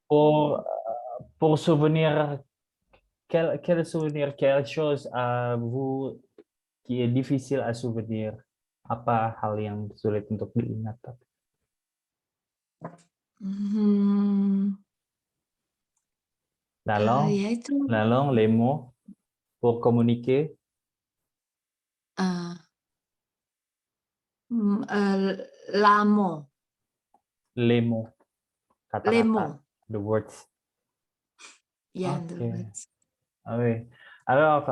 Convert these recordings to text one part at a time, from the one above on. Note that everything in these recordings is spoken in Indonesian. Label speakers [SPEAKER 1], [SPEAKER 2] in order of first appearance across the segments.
[SPEAKER 1] Pour, pour souvenir, quel souvenir, quelle chose vous qui est difficile à souvenir? Apa hal yang sulit untuk diingat?
[SPEAKER 2] Hmm,
[SPEAKER 1] La langue,
[SPEAKER 2] ya itu
[SPEAKER 1] la langue, les mots pour communiquer,
[SPEAKER 2] eh, lamo,
[SPEAKER 1] les mots,
[SPEAKER 2] lemo,
[SPEAKER 1] kata-kata, the words.
[SPEAKER 2] ya the
[SPEAKER 1] Ok.
[SPEAKER 2] words.
[SPEAKER 1] Ah oui. Alors,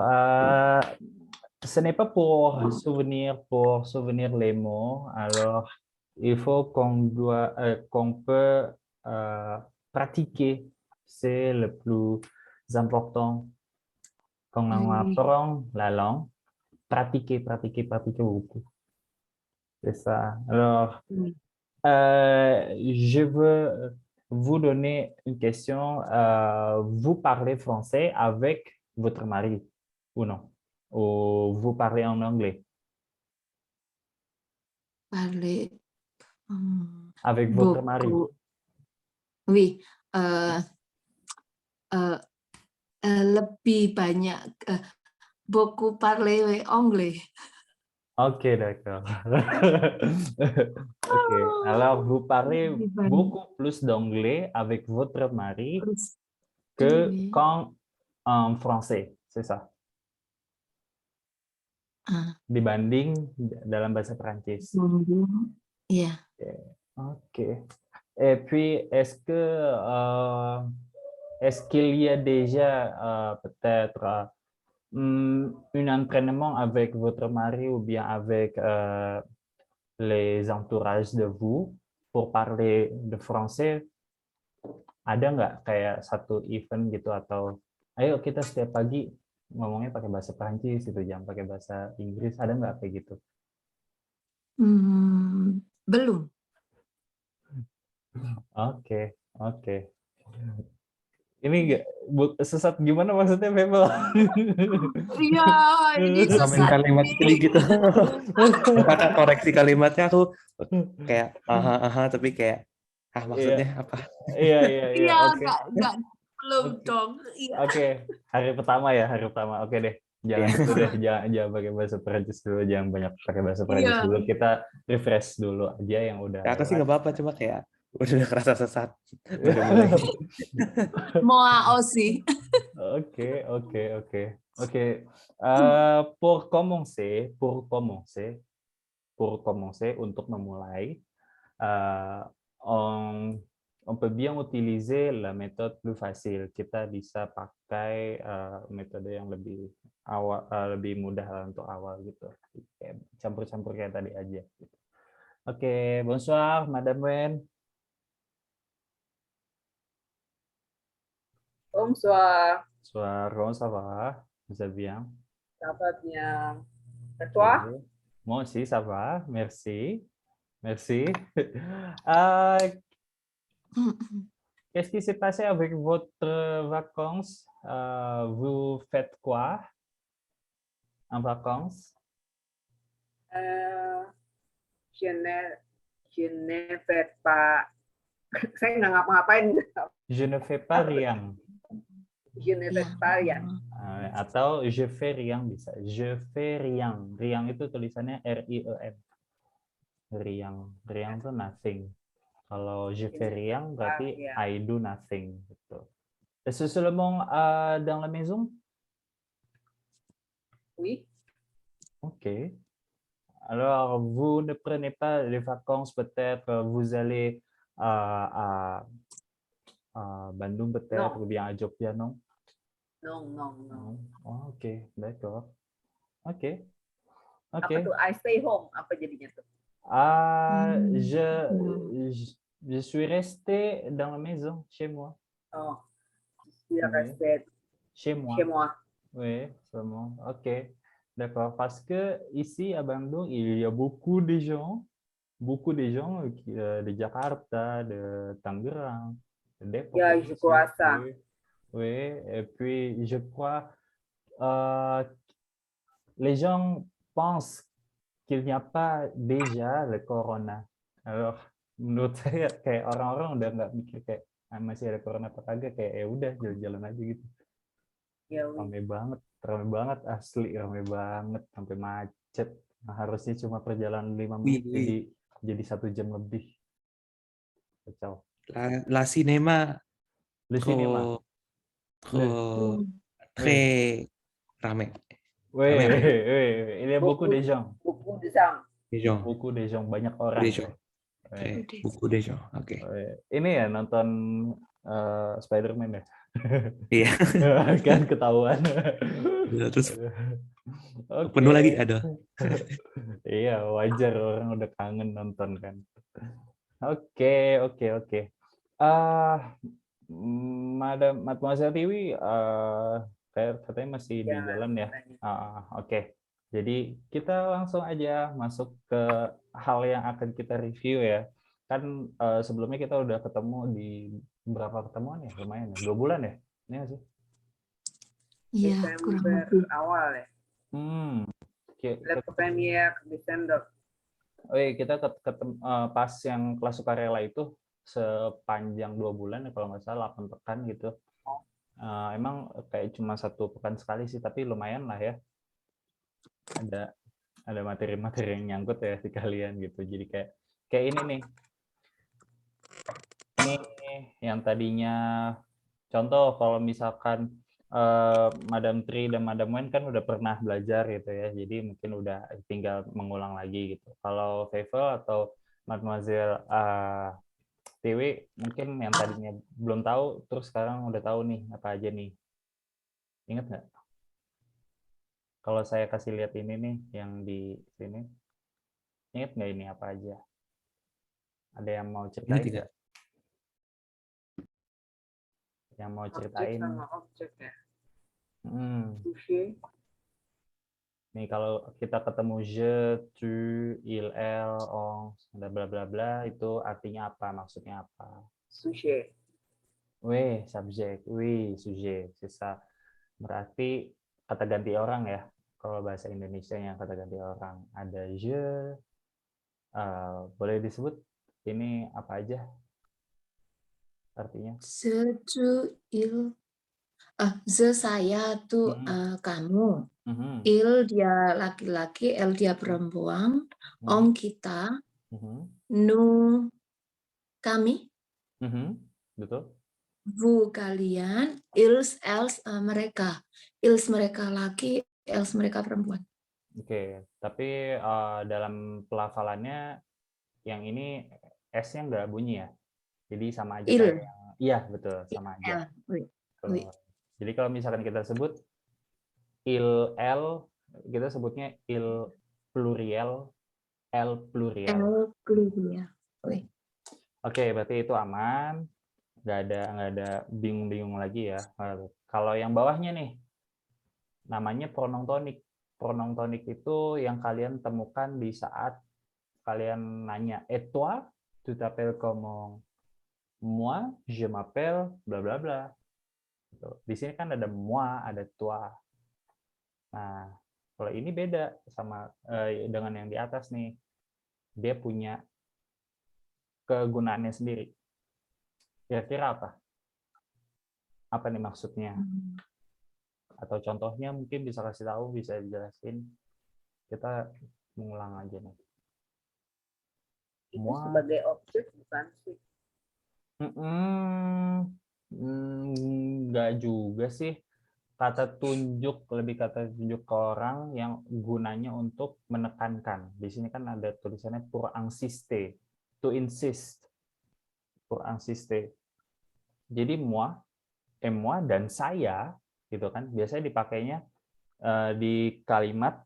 [SPEAKER 1] ce n'est pas pour souvenir les mots. Alors, il faut qu'on peut euh, pratiquer. C'est le plus important quand on
[SPEAKER 2] Oui,
[SPEAKER 1] apprend la langue. Pratiquer, pratiquer, pratiquer beaucoup. C'est ça. Alors,
[SPEAKER 2] oui.
[SPEAKER 1] je veux vous donner une question. Vous parlez français avec votre mari ou non? Ou vous parlez en anglais
[SPEAKER 2] Parler
[SPEAKER 1] avec votre mari?
[SPEAKER 2] beaucoup. Oui, eh, eh, lebih banyak beaucoup parler anglais.
[SPEAKER 1] Ok, d'accord. Ok. Alors, vous parlez
[SPEAKER 2] Lebih banyak.
[SPEAKER 1] beaucoup plus d'anglais avec votre mari
[SPEAKER 2] Terus,
[SPEAKER 1] que
[SPEAKER 2] oui.
[SPEAKER 1] quand en français, c'est ça?
[SPEAKER 2] Ah,
[SPEAKER 1] Dibanding dalam bahasa Perancis.
[SPEAKER 2] ya.
[SPEAKER 1] Ok. Et puis, est-ce qu'il y a déjà peut-être un entraînement avec votre mari ou bien avec les entourages de vous pour parler de français? Ada nggak kayak satu event gitu atau ayo kita setiap pagi ngomongnya pakai bahasa Prancis gitu, jangan pakai bahasa Inggris, ada nggak kayak gitu?
[SPEAKER 2] Belum.
[SPEAKER 1] Oke, oke. Ini nggak sesat gimana maksudnya, Febel?
[SPEAKER 2] Iya, ini
[SPEAKER 3] Nambahin
[SPEAKER 2] sesat
[SPEAKER 3] kalimat
[SPEAKER 2] ini.
[SPEAKER 3] ini gitu. Kakak koreksi kalimatnya aku kayak aha tapi kayak
[SPEAKER 1] Iya,
[SPEAKER 3] maksudnya apa?
[SPEAKER 1] iya, iya, iya.
[SPEAKER 2] Iya,
[SPEAKER 1] Oke,
[SPEAKER 2] nggak belum
[SPEAKER 1] oke,
[SPEAKER 2] dong. Iya.
[SPEAKER 1] oke. Hari pertama ya, hari pertama. Oke deh, jangan
[SPEAKER 3] Iya.
[SPEAKER 1] dulu deh, jangan pakai bahasa Perancis dulu, jangan banyak pakai bahasa Perancis
[SPEAKER 2] Iya.
[SPEAKER 1] dulu. Kita refresh dulu aja yang udah
[SPEAKER 3] Ya aku sih
[SPEAKER 1] lewat.
[SPEAKER 3] nggak apa-apa cuma kayak udah kerasa sesat baru mulai.
[SPEAKER 2] Moi aussi.
[SPEAKER 1] Oke, oke, oke, oke. Pour commencer, untuk memulai, on, on peut bien utiliser la méthode plus facile. Kita bisa pakai metode yang lebih lebih mudah lah untuk awal gitu. Kayak campur-campur kayak tadi aja. Gitu. Oke, bonsoir, Madame Wen.
[SPEAKER 4] Bonsoir,
[SPEAKER 1] Bonsoir, comment ça va? Vous allez bien?
[SPEAKER 4] ça va bien. Et
[SPEAKER 1] Ok.
[SPEAKER 4] toi?
[SPEAKER 1] Moi aussi, ça va. Merci. Merci. Euh, Qu'est-ce qui s'est passé avec votre vacances? Vous faites quoi en vacances?
[SPEAKER 4] Euh, je ne, je ne fais pas, saya nggak ngapa-ngapain.
[SPEAKER 1] Je ne fais pas rien.
[SPEAKER 4] Je ne fais
[SPEAKER 2] Ya.
[SPEAKER 4] pas rien.
[SPEAKER 1] Atau je fais rien bisa. Je fais rien. Rien itu tulisannya R-I-E-N. Rien. Rien itu nothing. Kalau je fais rien berarti
[SPEAKER 4] Rien.
[SPEAKER 1] I do nothing. Gitu. C'est seulement dans la maison?
[SPEAKER 4] Oui.
[SPEAKER 1] Ok. Alors, vous ne prenez pas les vacances, peut-être vous allez à Bandung peut-être,
[SPEAKER 4] Non,
[SPEAKER 1] ou bien à Jogja, non?
[SPEAKER 4] non, non, non.
[SPEAKER 1] Non. Oh, ok, d'accord. Ok, ok.
[SPEAKER 4] Apa tuh? I stay home. Apa jadinya tuh?
[SPEAKER 1] Ah,
[SPEAKER 2] Hmm.
[SPEAKER 1] je suis resté dans la maison, chez moi.
[SPEAKER 4] Oh, je suis
[SPEAKER 1] Oui,
[SPEAKER 4] resté
[SPEAKER 1] chez
[SPEAKER 4] chez
[SPEAKER 1] moi.
[SPEAKER 4] moi.
[SPEAKER 1] Oui, vraiment. Ok, d'accord. Parce que ici à Bandung, il y a beaucoup de gens de Jakarta, de Tangerang, de Depok
[SPEAKER 4] Ya, je
[SPEAKER 1] aussi.
[SPEAKER 4] crois ça.
[SPEAKER 1] Oui, oui. Et puis, je crois, euh, les gens pensent qu'il n'y a pas déjà le corona. Alors, menurut saya kayak orang-orang udah nggak mikir kayak, masih ada corona apa kagak, kayak ya udah jalan-jalan aja gitu.
[SPEAKER 4] Ya wih.
[SPEAKER 1] Rame banget asli, rame banget sampai macet. Nah, harusnya cuma perjalanan 5
[SPEAKER 3] Wih,
[SPEAKER 1] menit jadi 1 jam lebih. Kacau.
[SPEAKER 3] La Cinema
[SPEAKER 1] Di sini mah.
[SPEAKER 3] très rame.
[SPEAKER 1] Weh,
[SPEAKER 3] Rame.
[SPEAKER 1] ini buku De Jong.
[SPEAKER 4] Buku desang.
[SPEAKER 3] Dijon.
[SPEAKER 1] Buku De Jong, banyak orang.
[SPEAKER 3] Dijon.
[SPEAKER 1] Weh.
[SPEAKER 3] Buku Dijon. Oke.
[SPEAKER 1] Ini ya nonton Spider-Man ya?
[SPEAKER 3] Iya.
[SPEAKER 1] Kan ketahuan.
[SPEAKER 3] Terus
[SPEAKER 1] Oke.
[SPEAKER 3] penuh lagi ada.
[SPEAKER 1] Iya, wajar orang udah kangen nonton kan. Oke. Mademoiselle Tiwi katanya masih di
[SPEAKER 4] Ya,
[SPEAKER 1] jalan ya.
[SPEAKER 4] katanya.
[SPEAKER 1] Oke. Jadi kita langsung aja masuk ke hal yang akan kita review ya. Kan sebelumnya kita udah ketemu di berapa ketemuan ya? Lumayan ya. 2 bulan ya? Ini nggak sih?
[SPEAKER 2] Iya, kurang
[SPEAKER 4] Desember
[SPEAKER 2] lebih.
[SPEAKER 4] awal ya. Lihat ke premier Desember.
[SPEAKER 1] Kita ketemu pas yang kelas sukarela itu sepanjang 2 bulan ya kalau nggak salah 8 pekan gitu. Emang kayak cuma 1 pekan sekali sih, tapi lumayan lah ya. Ada materi-materi yang nyangkut ya di kalian gitu. Jadi kayak ini nih. Ini yang tadinya contoh kalau misalkan Madam Tri dan Madam Wen kan udah pernah belajar gitu ya, jadi mungkin udah tinggal mengulang lagi gitu. Kalau Feivel atau Mademoiselle Tiwi mungkin yang tadinya belum tahu, terus sekarang udah tahu nih apa aja nih. Ingat nggak? Kalau saya kasih lihat ini nih yang di sini, ingat nggak ini apa aja? Ada yang mau ceritain nggak? Yang mau ceritain?
[SPEAKER 4] Objek sama objek ya.
[SPEAKER 1] Sushi. Nih kalau kita ketemu je, tu, il, el, on, ada bla bla bla, itu artinya apa? Maksudnya apa?
[SPEAKER 4] Sushi.
[SPEAKER 1] Weh, subjek. Wih, sujet. Sisa. Berarti kata ganti orang ya. Kalau bahasa Indonesia yang kata ganti orang. Ada je. Boleh disebut ini apa aja artinya?
[SPEAKER 2] Je, tu, il. Je saya tuh kamu. Il dia laki-laki, el dia perempuan, om kita, nu kami,
[SPEAKER 1] Betul.
[SPEAKER 2] vous kalian, ils els mereka, ils mereka laki, els mereka perempuan.
[SPEAKER 1] Oke, tapi dalam pelafalannya yang ini S-nya nggak bunyi ya, jadi sama aja kayak yang, iya betul sama aja.
[SPEAKER 2] Oui.
[SPEAKER 1] Jadi kalau misalkan kita sebut il el, kita sebutnya il pluriel, el pluriel.
[SPEAKER 2] El pluriel. Oui.
[SPEAKER 1] Oke, berarti itu aman, nggak ada bingung-bingung lagi ya. Kalau yang bawahnya nih, namanya pronom tonik. Pronom tonik itu yang kalian temukan di saat kalian nanya, et toi, tu t'appelles comment? Moi, je m'appelle bla bla bla. Di sini kan ada moi, ada toi. Nah, kalau ini beda sama dengan yang di atas nih. Dia punya kegunaannya sendiri. Kira-kira apa? Apa nih maksudnya? Atau contohnya mungkin bisa kasih tahu, bisa dijelasin. Kita mengulang aja nih.
[SPEAKER 4] Itu sebagai objek bukan sih?
[SPEAKER 1] Nggak juga sih. Kata tunjuk, lebih kata tunjuk ke orang yang gunanya untuk menekankan. Di sini kan ada tulisannya pour insister, to insist, pour insister. Jadi moi, moi dan saya, gitu kan, biasanya dipakainya di kalimat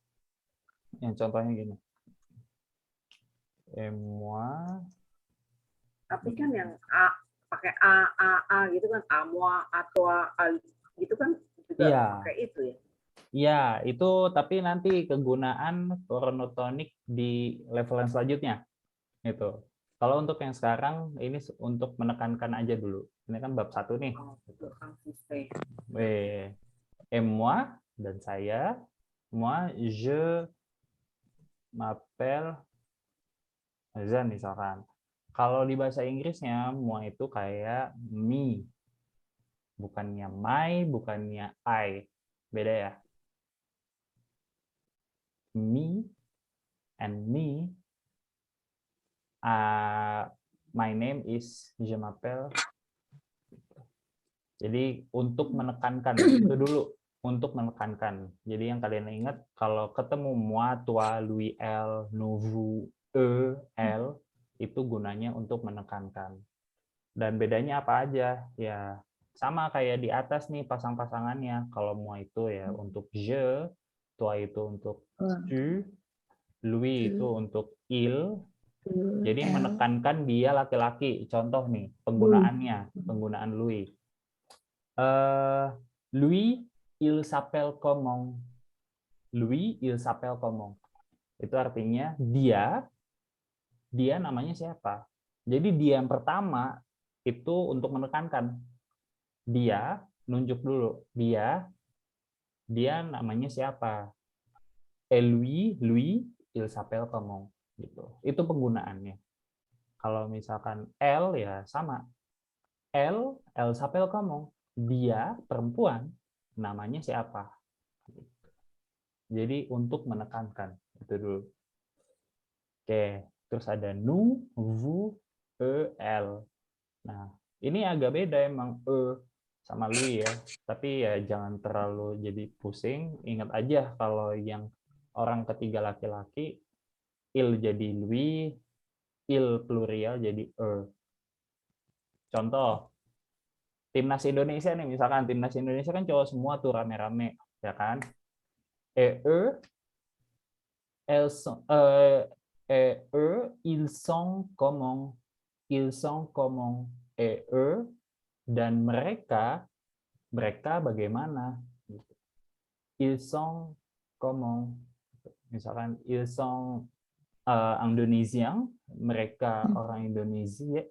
[SPEAKER 1] yang contohnya gini. Moi.
[SPEAKER 4] Tapi kan yang a pakai a gitu kan, a moi, a toi, a gitu kan juga pakai itu ya.
[SPEAKER 1] Iya, itu tapi nanti kegunaan pronotonik di level yang selanjutnya. Itu. Kalau untuk yang sekarang ini untuk menekankan aja dulu. Ini kan bab 1 nih. Moi dan saya. Moi je m'appelle Zan misalkan. Kalau di bahasa Inggrisnya, moi itu kayak me. Bukannya my, bukannya I. Beda ya. Me and me. My name is, je m'appelle. Jadi untuk menekankan, itu dulu. Untuk menekankan. Jadi yang kalian ingat, kalau ketemu moi, toi, lui, elle, nous, vous, eux, elle, itu gunanya untuk menekankan. Dan bedanya apa aja? Ya sama kayak di atas nih pasang-pasangannya. Kalau moi itu ya untuk je, toi itu untuk tu, lui itu untuk il. Jadi menekankan dia laki-laki. Contoh nih penggunaannya, penggunaan lui. Lui, il s'appelle comment? Lui, il s'appelle comment? Itu artinya dia namanya siapa? Jadi dia yang pertama itu untuk menekankan. Dia nunjuk dulu. Dia namanya siapa? Lui, il s'appelle comment? Gitu. Itu penggunaannya. Kalau misalkan elle ya sama. Elle s'appelle comment? Dia perempuan namanya siapa? Jadi untuk menekankan itu dulu. Oke, terus ada nous, vous, eux, elle. Nah, ini agak beda emang sama lui ya. Tapi ya jangan terlalu jadi pusing. Ingat aja kalau yang orang ketiga laki-laki, il jadi lui, il plurial jadi Contoh, timnas Indonesia nih, misalkan timnas Indonesia kan cowok semua tuh rame-rame, ya kan? Eux, ils sont comment? Ils sont comment? Eux, dan mereka bagaimana? Ils sont comment? Misalkan ils sont Indonesian, mereka orang Indonesia,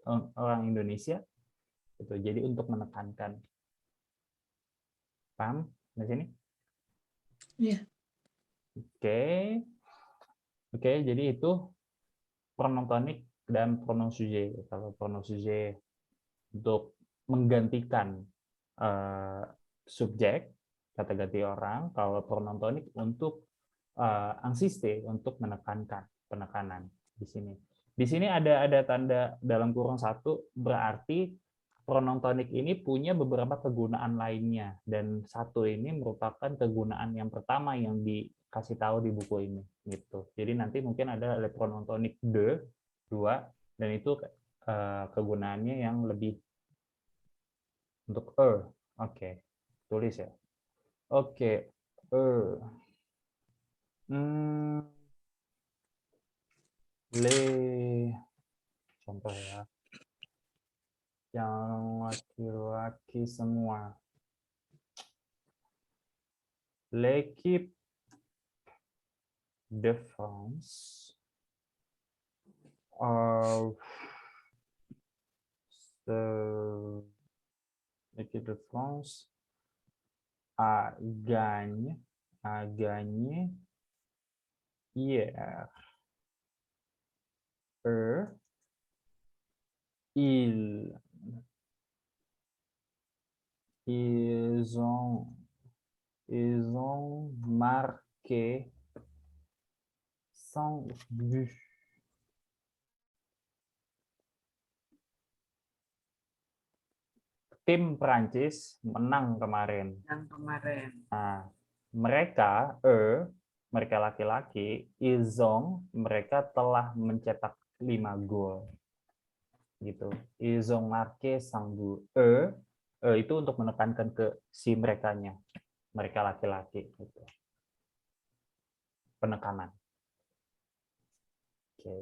[SPEAKER 1] itu jadi untuk menekankan. Paham di sini?
[SPEAKER 2] Iya.
[SPEAKER 1] Oke, jadi itu pronom tonik dan pronom sujet. Kalau pronom sujet untuk menggantikan subjek, kata ganti orang. Kalau pronom tonik untuk insiste, untuk menekankan, penekanan di sini. Di sini ada tanda dalam kurung 1, berarti pronom tonik ini punya beberapa kegunaan lainnya, dan 1 ini merupakan kegunaan yang pertama yang dikasih tahu di buku ini gitu. Jadi nanti mungkin ada pronom tonik 2, dan itu kegunaannya yang lebih untuk Oke, tulis ya. Oke, contoh ya. Yang laki-laki semua. L'équipe de France l'équipe de France a gagné hier. Ils ont marqué 5 buts. Tim Prancis menang kemarin. Nah, mereka laki-laki, ils ont, mereka telah mencetak 5 gol. Gitu. Ils ont marqué 5 buts. Itu untuk menekankan ke si merekanya. Mereka laki-laki gitu. Penekanan. Oke.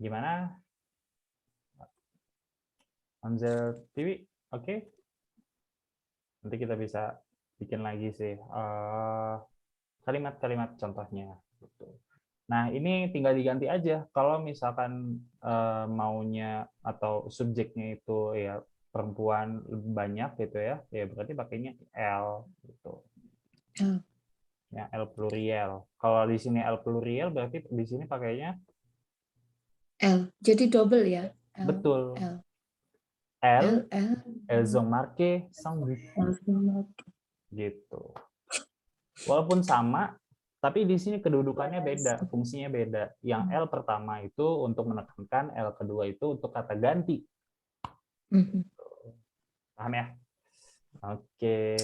[SPEAKER 1] Gimana? Anzel TV, oke? Nanti kita bisa bikin lagi sih kalimat-kalimat contohnya. Gitu. Nah, ini tinggal diganti aja. Kalau misalkan maunya atau subjeknya itu ya perempuan banyak gitu ya, ya berarti pakainya L gitu. Ya, L plurial. Kalau di sini L plurial berarti di sini pakainya
[SPEAKER 2] L. Jadi double ya.
[SPEAKER 1] Betul.
[SPEAKER 2] L.
[SPEAKER 1] Elles ont marqué sans but. Gitu. Walaupun sama, tapi di sini kedudukannya beda, fungsinya beda. Yang L pertama itu untuk menekankan, L kedua itu untuk kata ganti. Paham ya? Oke.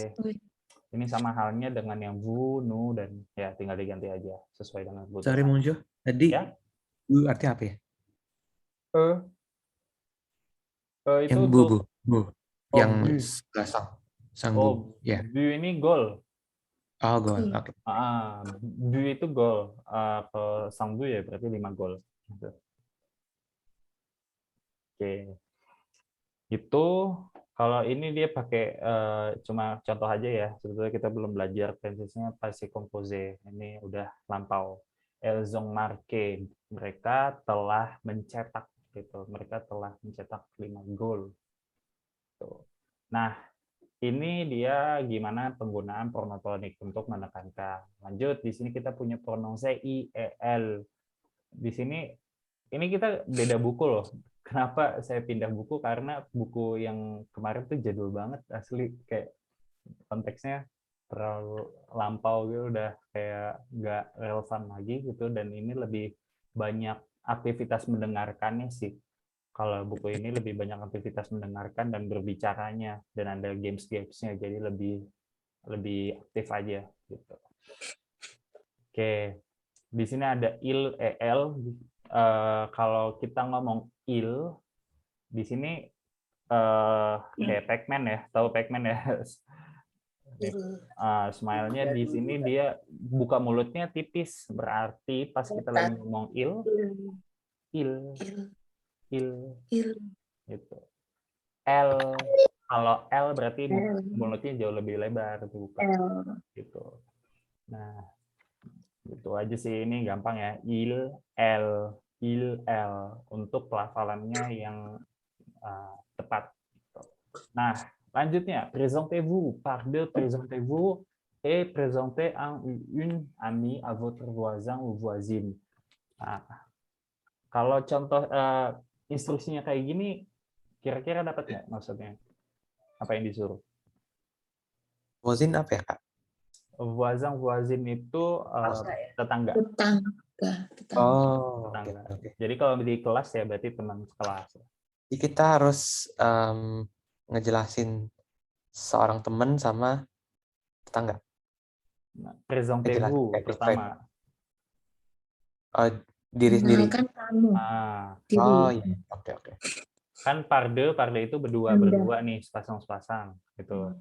[SPEAKER 1] Ini sama halnya dengan yang vous, nous, dan ya tinggal diganti aja sesuai dengan kebutuhan.
[SPEAKER 3] Sorry, Monjo. Tadi
[SPEAKER 1] Ya?
[SPEAKER 3] artinya apa ya?
[SPEAKER 1] Itu
[SPEAKER 3] Yang
[SPEAKER 1] untuk
[SPEAKER 3] bu. Yang
[SPEAKER 1] bu.
[SPEAKER 3] sanggu. Ya.
[SPEAKER 1] Bu ini gol.
[SPEAKER 3] Oh, gol. Oke.
[SPEAKER 1] Bu itu gol. Kalau sanggu ya berarti 5 gol. Gitu. Oke. Itu kalau ini dia pakai cuma contoh aja ya. Sebetulnya kita belum belajar tensesnya passé composé. Ini udah lampau. Elles ont marqué. Mereka telah mencetak gitu. Mereka telah mencetak 5 gol. Tuh. Nah, ini dia gimana penggunaan pronotonik untuk menekankan. Lanjut, di sini kita punya pronom I, E, L. Di sini ini kita beda buku loh. Kenapa saya pindah buku? Karena buku yang kemarin tuh jadul banget asli, kayak konteksnya terlalu lampau gitu, udah kayak nggak relevan lagi gitu, dan ini lebih banyak aktivitas mendengarkannya sih. Kalau buku ini lebih banyak aktivitas mendengarkan dan berbicaranya, dan ada games-gamesnya, jadi lebih aktif aja gitu. Oke, di sini ada il, el. Kalau kita ngomong il, di sini kayak Pac-Man ya, tahu Pac-Man ya? Smile-nya di sini dia buka mulutnya tipis, berarti pas kita lagi ngomong il gitu. L, kalau L berarti mulutnya jauh lebih lebar buka gitu. Nah, gitu aja sih, ini gampang ya. Il, L untuk pelafalannya yang tepat. Nah, lanjutnya, présentez-vous. Par deux, présentez-vous et présentez une amie à votre voisin ou voisine. Nah, kalau contoh instruksinya kayak gini, kira-kira dapat nggak maksudnya? Apa yang disuruh?
[SPEAKER 3] Voisin apa ya, Kak?
[SPEAKER 1] Voisin, voisine itu tetangga.
[SPEAKER 3] Oh,
[SPEAKER 1] Tetangga.
[SPEAKER 3] oke.
[SPEAKER 1] Jadi kalau di kelas ya berarti teman sekelas.
[SPEAKER 3] Jadi kita harus ngejelasin seorang teman sama tetangga.
[SPEAKER 1] Nah, présentez-vous pertama.
[SPEAKER 3] Diri sendiri.
[SPEAKER 2] Kenalkan kamu.
[SPEAKER 3] Oh iya, oke.
[SPEAKER 1] Kan parde itu berdua nih, sepasang gitu.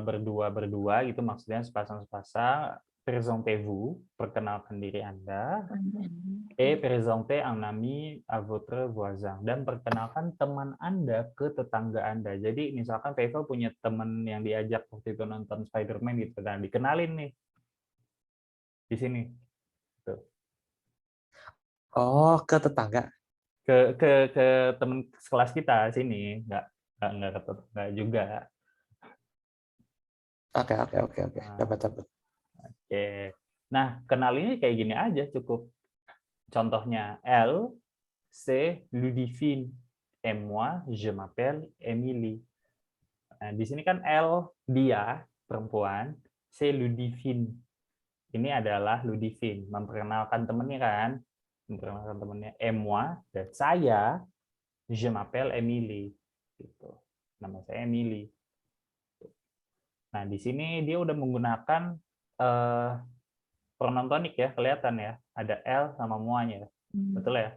[SPEAKER 1] Berdua gitu maksudnya, sepasang. Présentez-vous, perkenalkan diri Anda. Et présentez un ami à votre voisin, dan perkenalkan teman Anda ke tetangga Anda. Jadi misalkan Faisal punya teman yang diajak waktu itu nonton Spider-Man gitu, dan dikenalin nih di sini. Tuh.
[SPEAKER 3] Oh, ke tetangga.
[SPEAKER 1] Ke teman sekelas kita sini, nggak ke tetangga juga.
[SPEAKER 3] Oke. Dapat.
[SPEAKER 1] Oke. Nah, kenalinnya kayak gini aja cukup. Contohnya, elle, c'est Ludivine. Et moi, je m'appelle Emily. Nah, di sini kan elle, dia, perempuan, c'est Ludivine. Ini adalah Ludivine, memperkenalkan temannya kan. Memperkenalkan temannya. Et moi, dan saya, je m'appelle Emily. Gitu. Nama saya Emily. Nah, di sini dia udah menggunakan pronom tonik ya, kelihatan ya. Ada L sama moi-nya. Betul ya?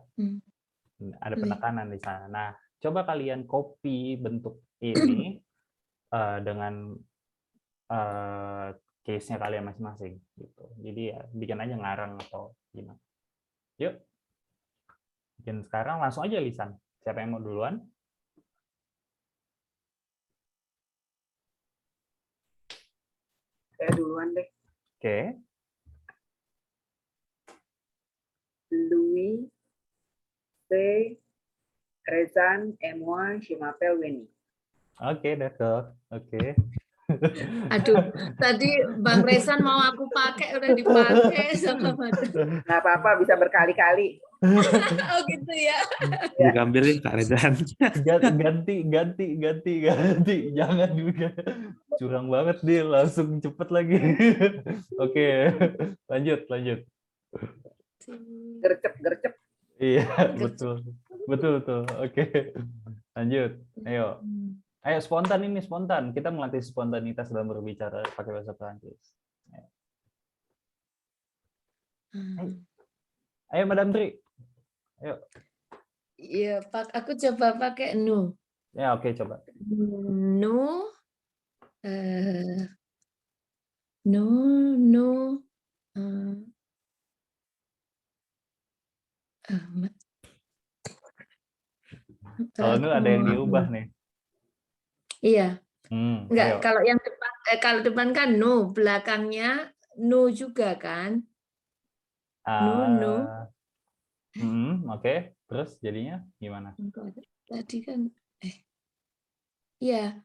[SPEAKER 1] Ada penekanan di sana. Nah, coba kalian copy bentuk ini dengan case-nya kalian masing-masing gitu. Jadi ya bikin aja ngarang atau gimana. Yuk. Bikin sekarang langsung aja lisan. Siapa yang mau duluan?
[SPEAKER 4] Saya duluan deh.
[SPEAKER 1] Oke.
[SPEAKER 4] Louis, c'est Rezan, et moi, je m'appelle Winnie.
[SPEAKER 1] Oke, d'accord. Oke.
[SPEAKER 2] Aduh, tadi Bang Rezan mau aku pakai, udah dipakai sama Mada.
[SPEAKER 4] Nggak apa-apa, bisa berkali-kali.
[SPEAKER 2] Oh gitu ya.
[SPEAKER 3] Diambil ya Kak Redan.
[SPEAKER 1] Ganti. Jangan juga. Curang banget dia, langsung cepet lagi. Oke, lanjut.
[SPEAKER 4] Gercep.
[SPEAKER 1] Iya, betul. Oke, lanjut. Ayo spontan. Kita melatih spontanitas dalam berbicara pakai bahasa Prancis. Ayo, Madam Tri. Ayo.
[SPEAKER 2] Iya, aku coba pakai nu.
[SPEAKER 1] Ya, oke, coba.
[SPEAKER 2] Nu, nu,
[SPEAKER 1] Kalau nu ada yang diubah nih.
[SPEAKER 2] Iya. Enggak,
[SPEAKER 1] Ayo.
[SPEAKER 2] kalau depan kan nu, belakangnya nu juga kan? Nu.
[SPEAKER 1] Oke. Terus jadinya gimana?
[SPEAKER 2] Tadi kan ya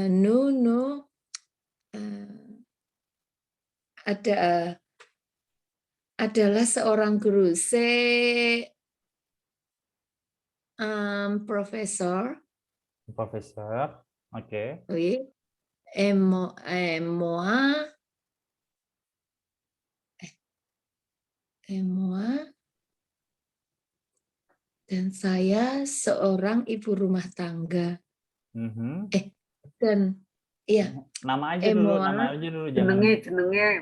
[SPEAKER 2] nu adalah seorang guru. Profesor.
[SPEAKER 1] Oke.
[SPEAKER 2] Oui. Moi. Dan saya seorang ibu rumah tangga. Dan iya.
[SPEAKER 1] Nama aja dulu.
[SPEAKER 4] Jenenge,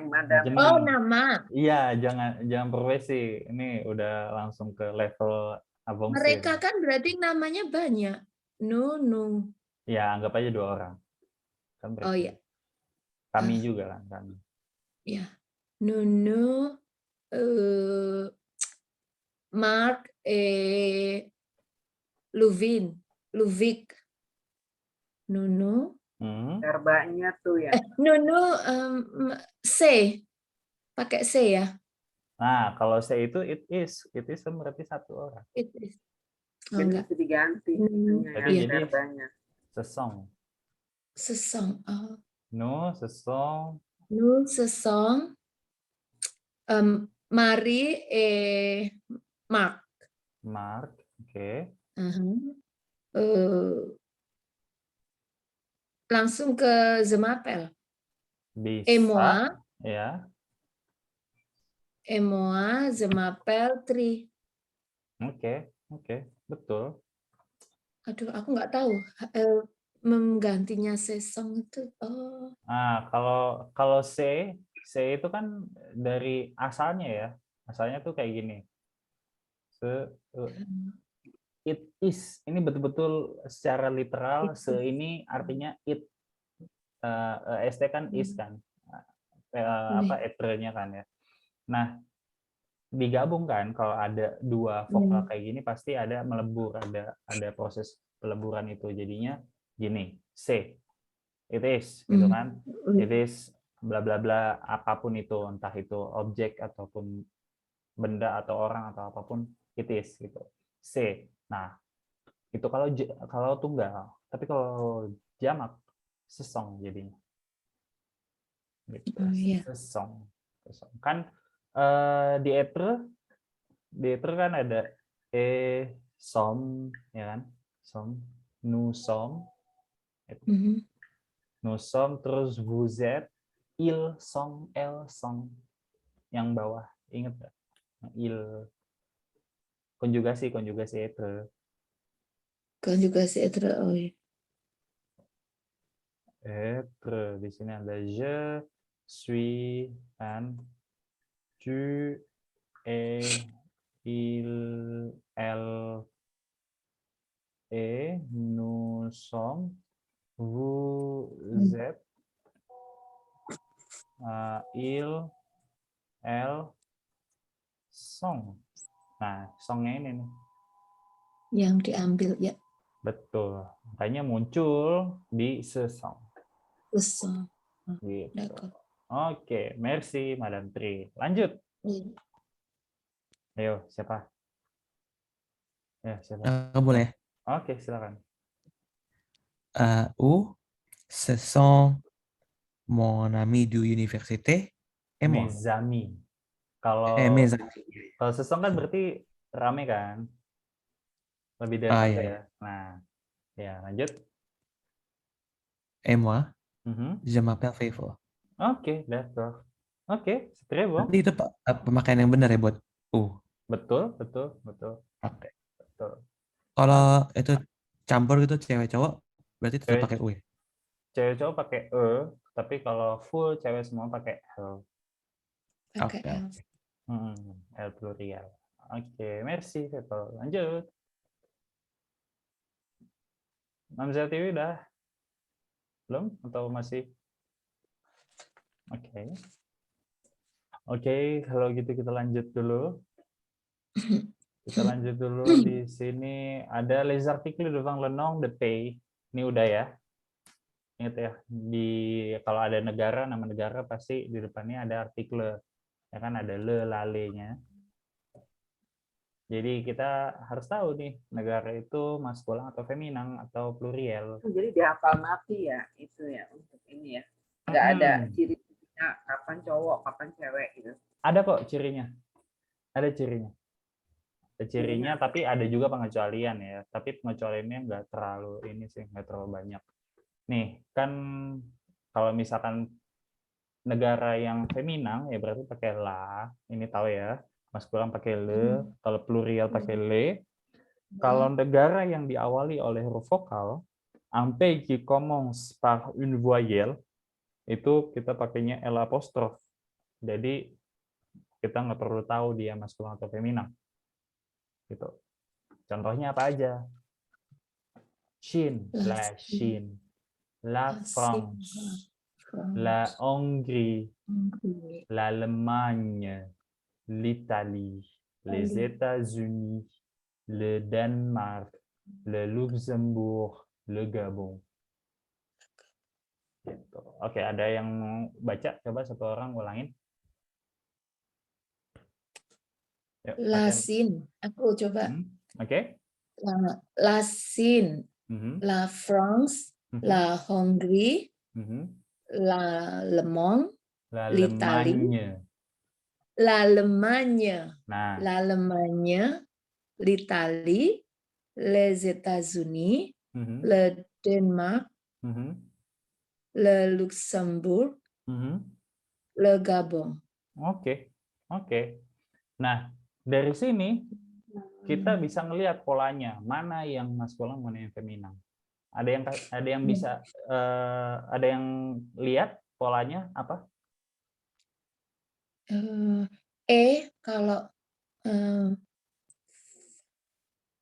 [SPEAKER 4] Madam.
[SPEAKER 2] Oh, nama.
[SPEAKER 1] Iya, jangan profesi. Ini udah langsung ke level avancé.
[SPEAKER 2] Mereka kan berarti namanya banyak. Nu.
[SPEAKER 1] Ya, anggap aja 2 orang. Kan
[SPEAKER 2] Oh iya.
[SPEAKER 1] Kami juga kan, kami.
[SPEAKER 2] Ya. Nu. Mark Luvic. Nunu.
[SPEAKER 4] Verbanya tuh ya.
[SPEAKER 2] Nunu C. Pakai C ya.
[SPEAKER 1] Nah, kalau C itu it is kan berarti 1 orang.
[SPEAKER 2] It is.
[SPEAKER 4] Oh, enggak. Bisa diganti.
[SPEAKER 1] Jadi
[SPEAKER 4] verbanya.
[SPEAKER 1] Sesong.
[SPEAKER 2] Oh.
[SPEAKER 1] Nu, sesong.
[SPEAKER 2] Mari Mark.
[SPEAKER 1] Oke.
[SPEAKER 2] Langsung ke Zemapel.
[SPEAKER 1] Bisa. Ya.
[SPEAKER 2] Moi, Zemapel, Tri.
[SPEAKER 1] Oke. Betul.
[SPEAKER 2] Aduh, aku nggak tahu. Menggantinya sesong itu. Oh.
[SPEAKER 1] Nah, kalau C itu kan dari asalnya ya. Asalnya tuh kayak gini. It is. Ini betul-betul secara literal. Ini artinya it. ST kan is kan. Etre-nya kan ya. Nah, digabungkan kalau ada 2 vokal kayak gini pasti ada melebur, ada proses peleburan itu. Jadinya gini, C. It is, gitu kan. It is bla bla bla apapun itu, entah itu objek ataupun benda atau orang atau apapun, it is gitu. C. Nah, itu kalau tunggal. Tapi kalau jamak sesong jadinya. Gitu. Sesong. Kan di etre kan ada som ya kan? Som, nous sommes. Nous sommes, terus vous êtes, ils sont, elles sont. Yang bawah, ingat nggak? Il. Konjugasi etre.
[SPEAKER 2] Konjugasi etre, oh iya.
[SPEAKER 1] Etre, di sini ada je, suis, kan? Tu, et, il, elle, et, nous sommes, vous êtes, il, elle, sont. Nah, songnya ini nih.
[SPEAKER 2] Yang diambil ya.
[SPEAKER 1] Betul. Makanya muncul di sesong.
[SPEAKER 2] Sesong.
[SPEAKER 1] Gitu. Oke, merci Madam Tri. Lanjut. Ayo, siapa? Ya, siapa?
[SPEAKER 3] Boleh.
[SPEAKER 1] Oke, silakan.
[SPEAKER 3] Ce sont mon ami du université et moi.
[SPEAKER 1] Mes amis. Kalau
[SPEAKER 3] Mes amis.
[SPEAKER 1] kalau sesong kan berarti rame kan? Lebih dari
[SPEAKER 3] Ah,
[SPEAKER 1] satu
[SPEAKER 3] iya,
[SPEAKER 1] ya.
[SPEAKER 3] iya.
[SPEAKER 1] Nah, ya lanjut.
[SPEAKER 3] Et moi,
[SPEAKER 1] Mhm.
[SPEAKER 3] je m'appelle Faithful.
[SPEAKER 1] Oke, d'accord. Oke, c'est très bon.
[SPEAKER 3] Berarti itu pemakaian yang benar ya buat
[SPEAKER 1] Betul, betul, betul,
[SPEAKER 3] Oke.
[SPEAKER 1] betul.
[SPEAKER 3] Kalau
[SPEAKER 1] Nah,
[SPEAKER 3] itu campur gitu cewek cowok, berarti tetap pakai
[SPEAKER 1] cewek
[SPEAKER 3] U ya?
[SPEAKER 1] cewek cowok pakai e, tapi kalau full cewek semua pakai l.
[SPEAKER 2] Pakai
[SPEAKER 3] Oke,
[SPEAKER 2] L.
[SPEAKER 3] oke.
[SPEAKER 1] L plurial. Oke, merci, Veto. Lanjut. Mamza TV udah? Belum? Atau masih? Oke. Oke, kalau gitu kita lanjut dulu. Kita lanjut dulu. Di sini ada les articles devant le nom de pays. Ini udah ya. Ingat ya, kalau ada negara, nama negara pasti di depannya ada artikel. Ya kan ada le, lale-nya. Jadi kita harus tahu nih, negara itu maskulang atau feminang atau plurial.
[SPEAKER 4] Jadi dihafal mati ya itu ya untuk ini ya. Nggak ada ciri-cirinya kapan cowok, kapan cewek gitu.
[SPEAKER 1] Ada kok cirinya. Ada cirinya. Ada cirinya, tapi ada juga pengecualian ya. Tapi pengecualiannya nggak terlalu ini sih, nggak terlalu banyak. Nih, kan kalau misalkan negara yang feminang ya berarti pakai la. Ini tahu ya. Maskulang pakai le, kalau plurial pakai le. Kalau negara yang diawali oleh huruf vokal, un pays qui commence par une voyelle, itu kita pakainya L apostrof. Jadi kita nggak perlu tahu dia maskulang atau feminang. Gitu. Contohnya apa aja? Chine, la Chine, la France, la Hongrie, l'Allemagne, l'Italie, les États-Unis, le Danemark, le Luxembourg, le Gabon. Gitu. Oke, ada yang mau baca? Coba satu orang ulangin. Yuk,
[SPEAKER 2] Lasin, aku coba.
[SPEAKER 1] Oke.
[SPEAKER 2] Lasin, la France, la Hongrie, la Lemong, l'Italie, l'Allemagne,
[SPEAKER 1] Nah,
[SPEAKER 2] l'Allemagne, l'Italie, les États-Unis, le Danemark, le Luxembourg, le Gabon.
[SPEAKER 1] Oke, oke. Nah, dari sini kita bisa ngelihat polanya, mana yang maskulang, mana yang feminang. Ada yang bisa ada yang lihat polanya apa?
[SPEAKER 2] Kalau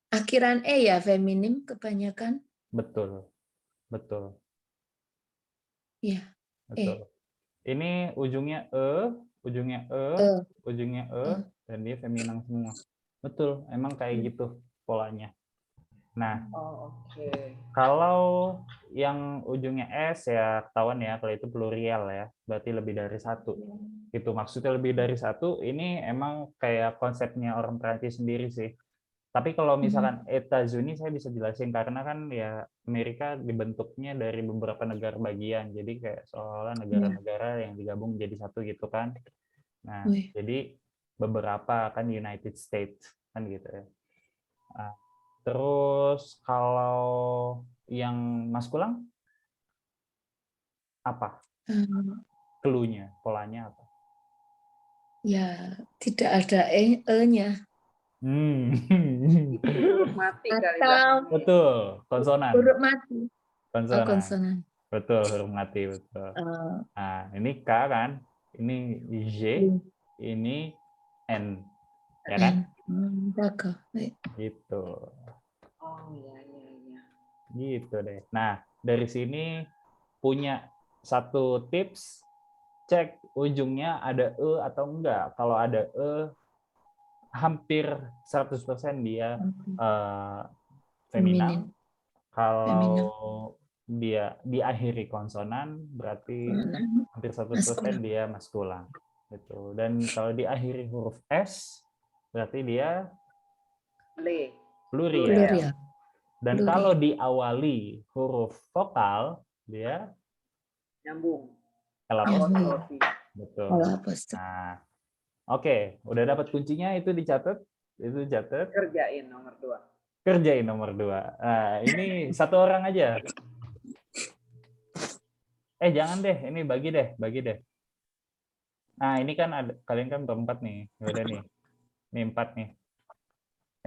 [SPEAKER 2] akhiran ya feminim kebanyakan.
[SPEAKER 1] Betul, betul.
[SPEAKER 2] Iya.
[SPEAKER 1] Betul. Ini ujungnya ujungnya ujungnya dan dia feminang semua. Betul, emang kayak gitu polanya. Nah, kalau yang ujungnya S ya ketahuan ya kalau itu plurial ya, berarti lebih dari satu. Itu maksudnya lebih dari satu. Ini emang kayak konsepnya orang Prancis sendiri sih. Tapi kalau misalkan États-Unis saya bisa jelasin karena kan ya Amerika dibentuknya dari beberapa negara bagian. Jadi kayak seolah negara-negara yang digabung jadi satu gitu kan. Nah, jadi beberapa kan United States kan gitu ya. Nah, terus kalau yang maskulang apa? Clue-nya, polanya apa?
[SPEAKER 2] Ya, tidak ada e-nya.
[SPEAKER 4] Huruf mati kali
[SPEAKER 1] Betul, konsonan.
[SPEAKER 2] Huruf mati.
[SPEAKER 1] Konsonan.
[SPEAKER 2] Konsonan.
[SPEAKER 1] Betul, huruf mati betul. Nah, ini K kan, ini J, ini N, ya kan? Gitu.
[SPEAKER 4] Oh iya iya iya.
[SPEAKER 1] Gitu deh. Nah, dari sini punya satu tips, cek ujungnya ada e atau enggak. Kalau ada e, hampir 100% dia feminang. Kalau dia diakhiri konsonan, berarti hampir 100% dia maskulang. Gitu. Dan kalau diakhiri huruf S, berarti dia plurial. Dan kalau diawali huruf vokal, dia
[SPEAKER 4] nyambung.
[SPEAKER 1] Betul. Nah, oke, udah dapat kuncinya itu dicatat. Itu catat.
[SPEAKER 4] Kerjain nomor 2.
[SPEAKER 1] Kerjain nomor 2. Nah, ini satu orang aja. Jangan deh, ini bagi deh. Nah, ini kan ada, kalian kan berempat nih. Ya udah nih. Ini 4 nih.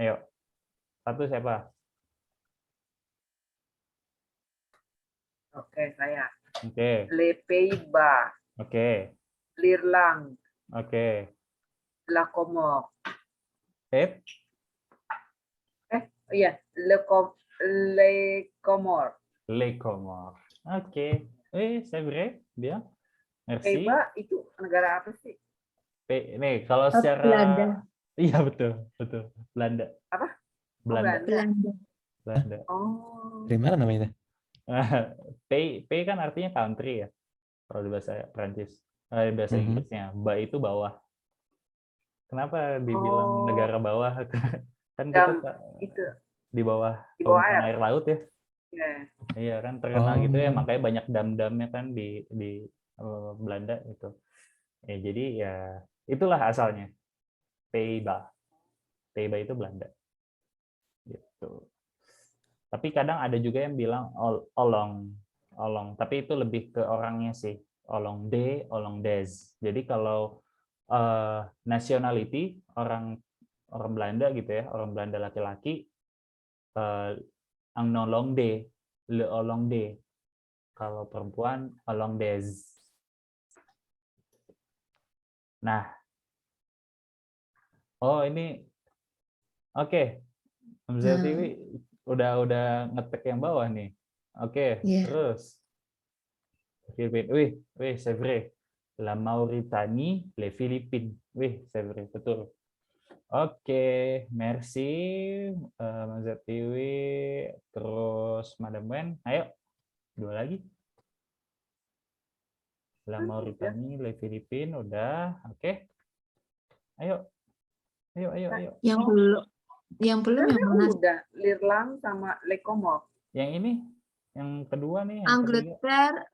[SPEAKER 1] Ayo. Satu siapa?
[SPEAKER 4] Oke, saya.
[SPEAKER 1] Oke.
[SPEAKER 4] Les Pays-Bas,
[SPEAKER 1] Oke.
[SPEAKER 4] l'Irlande,
[SPEAKER 1] Oke.
[SPEAKER 4] la Comore.
[SPEAKER 1] Pep.
[SPEAKER 4] Iya, les Comores.
[SPEAKER 1] Les Comores. Oke. C'est vrai. Bien. Merci.
[SPEAKER 4] Pays-Bas itu negara apa sih?
[SPEAKER 1] Nih, kalau secara
[SPEAKER 2] Belanda.
[SPEAKER 1] Iya, betul. Belanda.
[SPEAKER 4] Apa?
[SPEAKER 1] Belanda.
[SPEAKER 2] Belanda.
[SPEAKER 4] Oh.
[SPEAKER 3] Dari mana namanya?
[SPEAKER 1] P kan artinya country ya. Kalau di bahasa Prancis. Bahasa Inggrisnya. Ba itu bawah. Kenapa dibilang negara bawah? Kan kita
[SPEAKER 4] Itu
[SPEAKER 1] di bawah
[SPEAKER 4] di bawah
[SPEAKER 1] air laut ya.
[SPEAKER 4] ya.
[SPEAKER 1] Iya kan terkenal gitu ya, makanya banyak dam-damnya kan di Belanda itu. Ya, jadi ya itulah asalnya. Pays-Bas. Pays-Bas itu Belanda. Gitu. Tapi kadang ada juga yang bilang olong, tapi itu lebih ke orangnya sih. Olong de, olong des. Jadi kalau nationality orang Belanda gitu ya, orang Belanda laki-laki, ang nolong de, le olong de. Kalau perempuan olong des. Nah, ini oke. Hamzah TV udah ngetek yang bawah nih. Oke, terus Filipina. Wih, c'est vrai. La Mauritanie, les Philippines. Wih, c'est vrai, betul. Oke, merci Hamzah TV. Terus Madam Wen, ayo. 2 lagi. La Mauritanie, les Philippines, udah. Oke. Ayo.
[SPEAKER 2] Yang belum yang mana?
[SPEAKER 4] Udah, l'Irlande sama les Comores.
[SPEAKER 1] Yang ini, yang kedua nih, yang
[SPEAKER 2] Angleterre,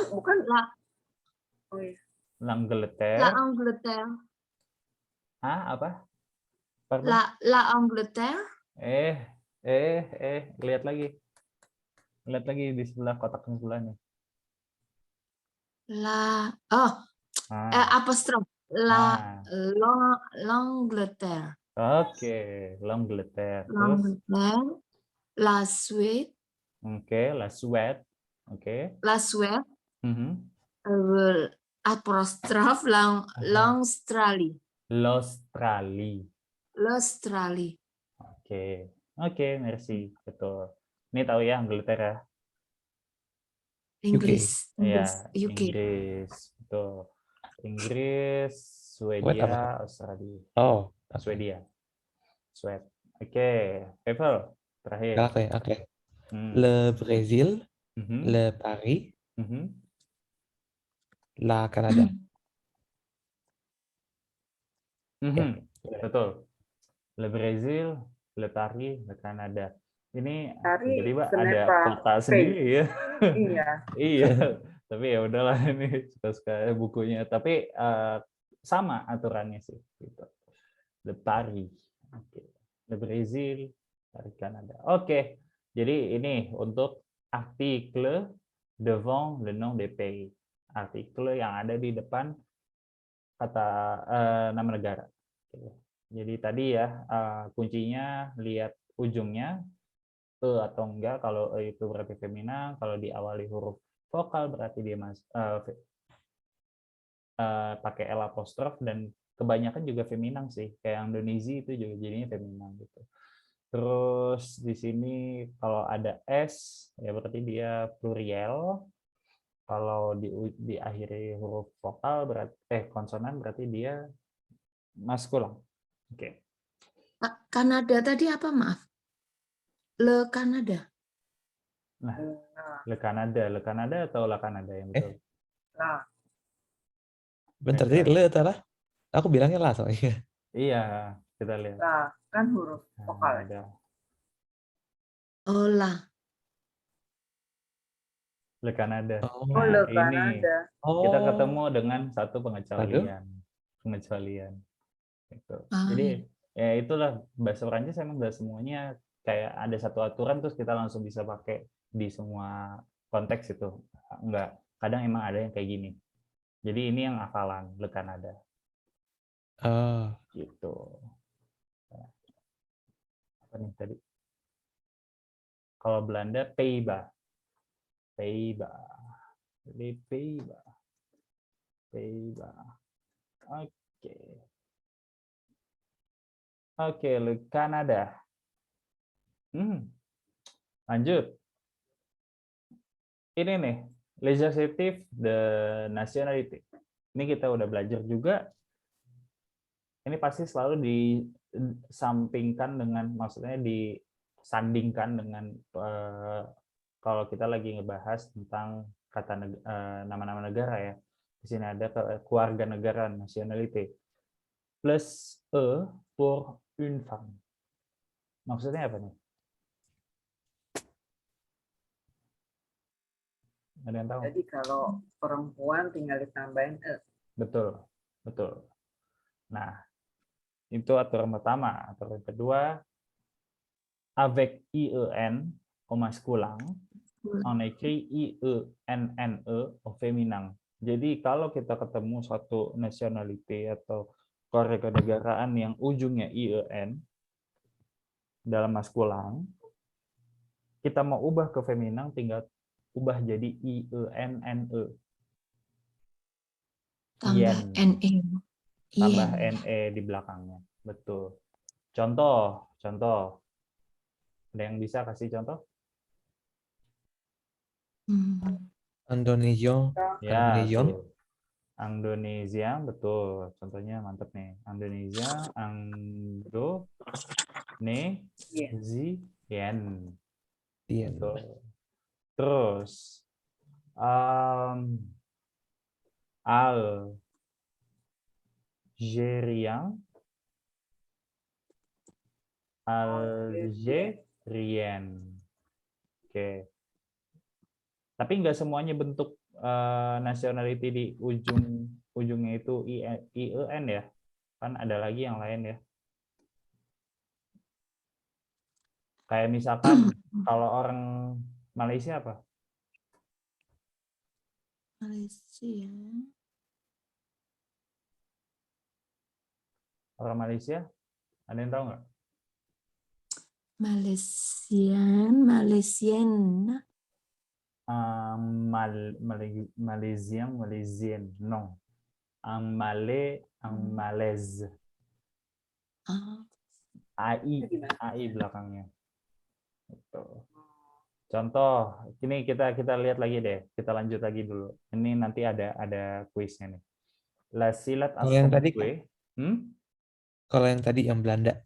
[SPEAKER 4] bukan. Oh iya.
[SPEAKER 1] L'Angleterre.
[SPEAKER 2] La Angleterre.
[SPEAKER 1] Apa? Pardon?
[SPEAKER 2] La Angleterre.
[SPEAKER 1] Lihat lagi. Lihat lagi di sebelah kotak yang sebelah nih.
[SPEAKER 2] Apostrof. L'Angleterre.
[SPEAKER 1] Oke, l'Angleterre.
[SPEAKER 2] L'Angleterre. La Suède.
[SPEAKER 1] Oke, la Suède. Oke.
[SPEAKER 2] La Suède. Apostrof l'Australie. L'Australie.
[SPEAKER 1] Oke, merci. Betul. Ini tahu ya Angleterre.
[SPEAKER 2] Inggris.
[SPEAKER 1] Ya,
[SPEAKER 2] UK.
[SPEAKER 1] Inggris. Betul. Inggris, Swedia, Australia. Swedia. Sweden. Oke, Pavel terakhir.
[SPEAKER 3] Oke. Le Brésil, le Paris, la Canada.
[SPEAKER 1] Betul. Le Brésil, le Paris, le Canada. Ini tiba-tiba
[SPEAKER 4] Paris,
[SPEAKER 1] ada kota sendiri ya. Iya. Tapi ya udahlah, ini suka-suka bukunya. Tapi sama aturannya sih. Gitu. Le Paris, le Brésil, Paris, Canada. Oke. Jadi ini untuk artikel devant le nom des pays. Artikel yang ada di depan kata nama negara. Jadi tadi ya kuncinya lihat ujungnya atau enggak. Kalau itu berarti femina, kalau diawali huruf vokal berarti dia pakai L apostrof, dan kebanyakan juga feminang sih. Kayak Indonesia itu juga jadinya feminang gitu. Terus di sini kalau ada S ya berarti dia pluriel. Kalau diakhiri huruf vokal berarti konsonan berarti dia maskulan. Oke.
[SPEAKER 2] Kanada tadi apa, maaf? Le Canada.
[SPEAKER 1] Nah, Le Canada atau La Canada yang betul?
[SPEAKER 3] Bentar, jadi le salah. Aku bilangnya lah soalnya.
[SPEAKER 1] Iya, kita lihat.
[SPEAKER 4] Lah, kan huruf vokal.
[SPEAKER 2] La.
[SPEAKER 1] Le Canada.
[SPEAKER 4] Le Canada.
[SPEAKER 1] Kita ketemu dengan satu pengecualian. Gitu. Jadi Ya itulah bahasa Perancis emang nggak semuanya kayak ada satu aturan terus kita langsung bisa pakai di semua konteks itu. Enggak, kadang emang ada yang kayak gini. Jadi ini yang hafalan Le Canada
[SPEAKER 3] Oh,
[SPEAKER 1] gitu. Nah, apa nih tadi? Kalau Belanda Pays-Bas. Pays-Bas. Jadi Pays-Bas. Pays-Bas. Oke. Oke, Le Canada. Lanjut. Ini nih, legislative the nationality. Ini kita udah belajar juga. Ini pasti selalu disampingkan dengan, maksudnya disandingkan dengan kalau kita lagi ngebahas tentang kata nama-nama negara ya. Di sini ada keluarga negara nationality plus pour une femme. Maksudnya apa nih? Ada yang tahu?
[SPEAKER 4] Jadi kalau perempuan tinggal ditambahin
[SPEAKER 1] Betul, betul. Nah, itu aturan pertama. Aturan kedua, avec IEN au masculin, on écrit IENNE au féminin. Jadi kalau kita ketemu satu nationality atau kewarganegaraan yang ujungnya IEN dalam maskulin, kita mau ubah ke feminin tinggal ubah jadi IENNE.
[SPEAKER 2] Tambah NE.
[SPEAKER 1] Tambah
[SPEAKER 2] Yen.
[SPEAKER 1] NE di belakangnya. Betul. Contoh. Ada yang bisa kasih contoh?
[SPEAKER 3] Indonesia.
[SPEAKER 1] Ya,
[SPEAKER 3] Indonesia.
[SPEAKER 1] tuh. Indonesia, betul. Contohnya mantep nih. Indonesia, Indonesian.
[SPEAKER 3] Iya.
[SPEAKER 1] Betul. Terus, Algerian, Oke. Tapi nggak semuanya bentuk nationality di ujungnya itu IEN ya. Kan ada lagi yang lain ya. Kayak misalkan kalau orang Malaysia apa?
[SPEAKER 2] Malaysia.
[SPEAKER 1] Orang Malaysia? Ada yang tahu nggak?
[SPEAKER 2] Malaysian.
[SPEAKER 1] Malaysian, no. Malaise. AI belakangnya. Contoh, ini kita lihat lagi deh. Kita lanjut lagi dulu. Ini nanti ada kuisnya nih. La silat
[SPEAKER 3] Kalau yang tadi,
[SPEAKER 1] Kalau
[SPEAKER 3] yang tadi yang Belanda.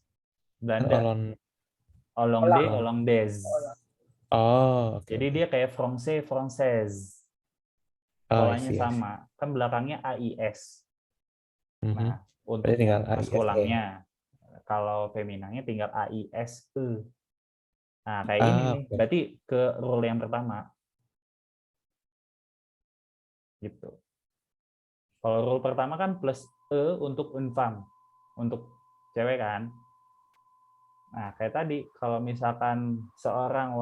[SPEAKER 1] Belanda. Hollandaise.
[SPEAKER 3] Oh, oke.
[SPEAKER 1] Jadi dia kayak Française. Polanya sama. Kan belakangnya AIS. Nah, untuk maskulannya. Kalau feminangnya tinggal AISE. Nah, kayak gini nih. Berarti ke rule yang pertama. Gitu. Kalau rule pertama kan plus E untuk une-femme. Untuk cewek kan. Nah, kayak tadi, kalau misalkan seorang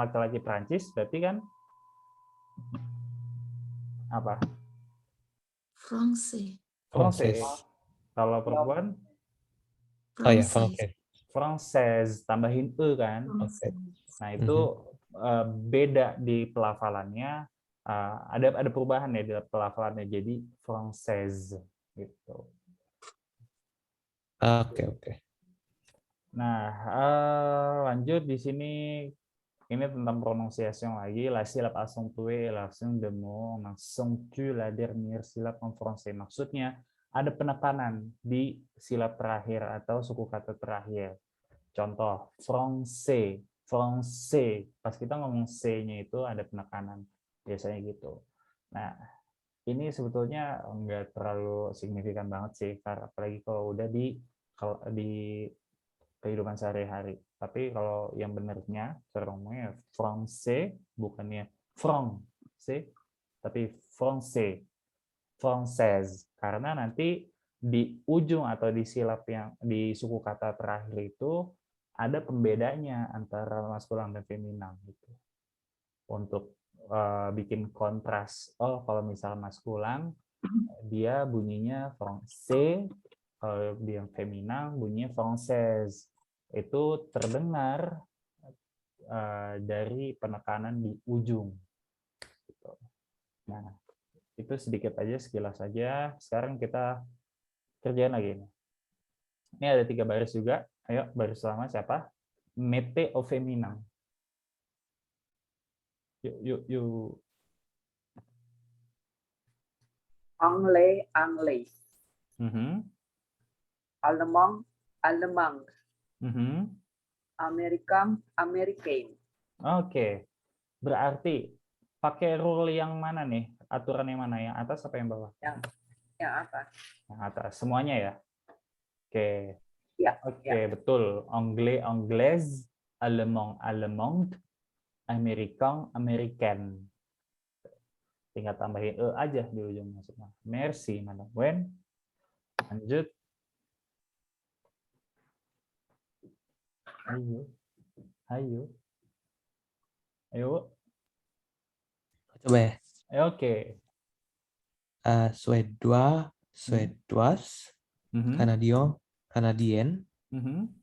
[SPEAKER 1] laki-laki Prancis, berarti kan apa?
[SPEAKER 2] Français.
[SPEAKER 1] Kalau perempuan? Française, tambahin E kan? Nah, itu beda di pelafalannya. Ada perubahan ya di pelafalannya, jadi Française gitu.
[SPEAKER 3] Oke.
[SPEAKER 1] Nah, lanjut di sini. Ini tentang pronunciation lagi. La syllabe accentuée, l'accent de mot, on accentue la dernière syllabe en français. Maksudnya ada penekanan di silab terakhir atau suku kata terakhir. Contoh, français. Pas kita ngomong C-nya itu ada penekanan. Biasanya gitu. Nah, ini sebetulnya nggak terlalu signifikan banget sih, karena apalagi kalau udah di kehidupan sehari-hari. Tapi kalau yang benernya, cara ngomongnya français, bukannya français, tapi française. Karena nanti di ujung atau di silab yang di suku kata terakhir itu ada pembedanya antara maskulan dan feminan gitu. Untuk bikin kontras. Oh, kalau misal maskulan dia bunyinya français, kalau yang feminan bunyinya française. Itu terdengar dari penekanan di ujung. Gitu. Nah, itu sedikit aja, sekilas saja. Sekarang kita kerjain lagi. Ini ada 3 baris juga. Ayo, baris pertama siapa? Mete au féminin. Yuk.
[SPEAKER 4] Anglais, anglais.
[SPEAKER 1] Mhm.
[SPEAKER 4] Allemand, allemand.
[SPEAKER 1] Mhm.
[SPEAKER 4] American, american.
[SPEAKER 1] Oke. Berarti pakai rule yang mana nih? Aturan yang mana? Yang atas apa yang bawah?
[SPEAKER 4] Yang atas.
[SPEAKER 1] Yang atas. Semuanya ya? Oke.
[SPEAKER 4] Ya.
[SPEAKER 1] Oke, betul. Anglais, anglaise, allemand, allemande, américain, american. Tinggal tambahin e aja di ujung maksudnya. Merci, Madam Wen. Lanjut. Ayo.
[SPEAKER 3] Coba ya.
[SPEAKER 1] Oke.
[SPEAKER 3] Suédois, suédoise,
[SPEAKER 1] Mhm.
[SPEAKER 3] Canadien, canadienne,
[SPEAKER 1] Mhm.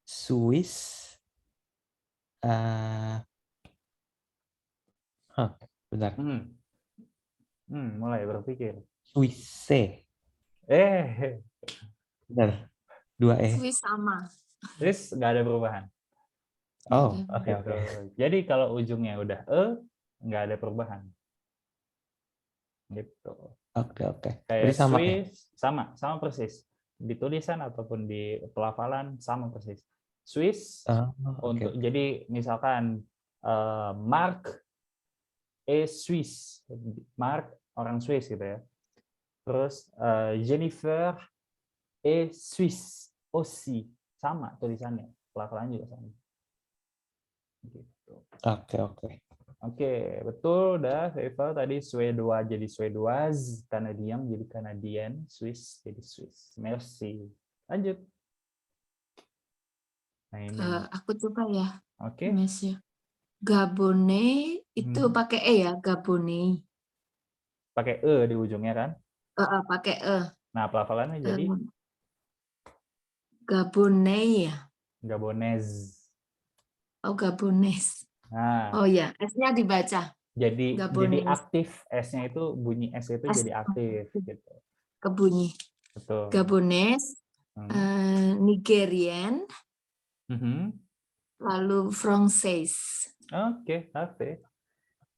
[SPEAKER 3] Swiss, bentar,
[SPEAKER 1] Mulai berpikir.
[SPEAKER 3] Suisse, bentar, 2
[SPEAKER 2] Swiss sama.
[SPEAKER 1] Terus nggak ada perubahan.
[SPEAKER 3] Oh,
[SPEAKER 2] Ada.
[SPEAKER 3] oke.
[SPEAKER 1] Gitu. Jadi kalau ujungnya udah nggak ada perubahan. Gitu.
[SPEAKER 3] Oke.
[SPEAKER 1] Kayak
[SPEAKER 3] Berarti sama ya?
[SPEAKER 1] Swiss sama persis. Di tulisan ataupun di pelafalan sama persis. Swiss
[SPEAKER 3] Oke.
[SPEAKER 1] jadi misalkan Mark Swiss, Mark orang Swiss gitu ya. Terus Jennifer Swiss aussi, sama tulisannya, pelafalan juga sama. Gitu.
[SPEAKER 3] Oke.
[SPEAKER 1] Oke, betul udah Eva tadi Swedois jadi Swedoise, Canadien jadi Canadian, Swiss jadi Swiss. Merci. Lanjut. Nah ini.
[SPEAKER 2] Aku coba ya,
[SPEAKER 1] Oke.
[SPEAKER 2] Monsieur. Gabonais itu pakai E ya, Gabonais.
[SPEAKER 1] Pakai e di ujungnya kan?
[SPEAKER 2] Pakai E.
[SPEAKER 1] Nah, pelafalannya jadi
[SPEAKER 2] Gabonais ya.
[SPEAKER 1] Gabonese.
[SPEAKER 2] Oh, Gabonese.
[SPEAKER 1] Nah,
[SPEAKER 2] Oh ya, S-nya dibaca.
[SPEAKER 1] jadi
[SPEAKER 2] Gabonese.
[SPEAKER 1] aktif, S-nya itu bunyi S itu
[SPEAKER 2] S
[SPEAKER 1] jadi aktif gitu.
[SPEAKER 2] kebunyi.
[SPEAKER 1] Betul.
[SPEAKER 2] Gabonese, Nigerian, lalu Français.
[SPEAKER 1] Oke, parfait.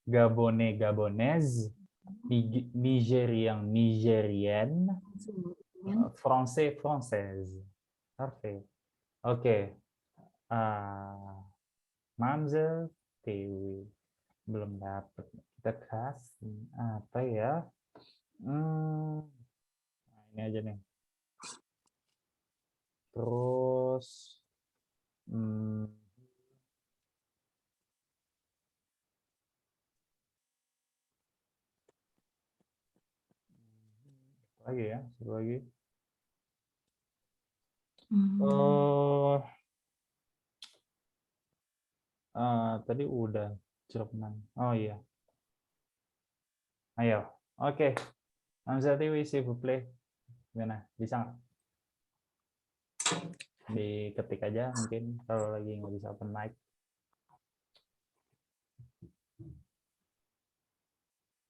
[SPEAKER 1] Gabonais, Gabonaise, Nigérian, Nigérienne, Français, Française. Parfait. Oke. Mamzel, Dewi. Belum dapat. Kita kasih apa ya? Nah, ini aja nih. Terus lagi ya, satu lagi. Tadi udah Jerman. Oh iya. Ayo. Oke. Mamzati, s'il vous plaît. Gimana? Bisa nggak? Diketik aja mungkin kalau lagi nggak bisa open mic.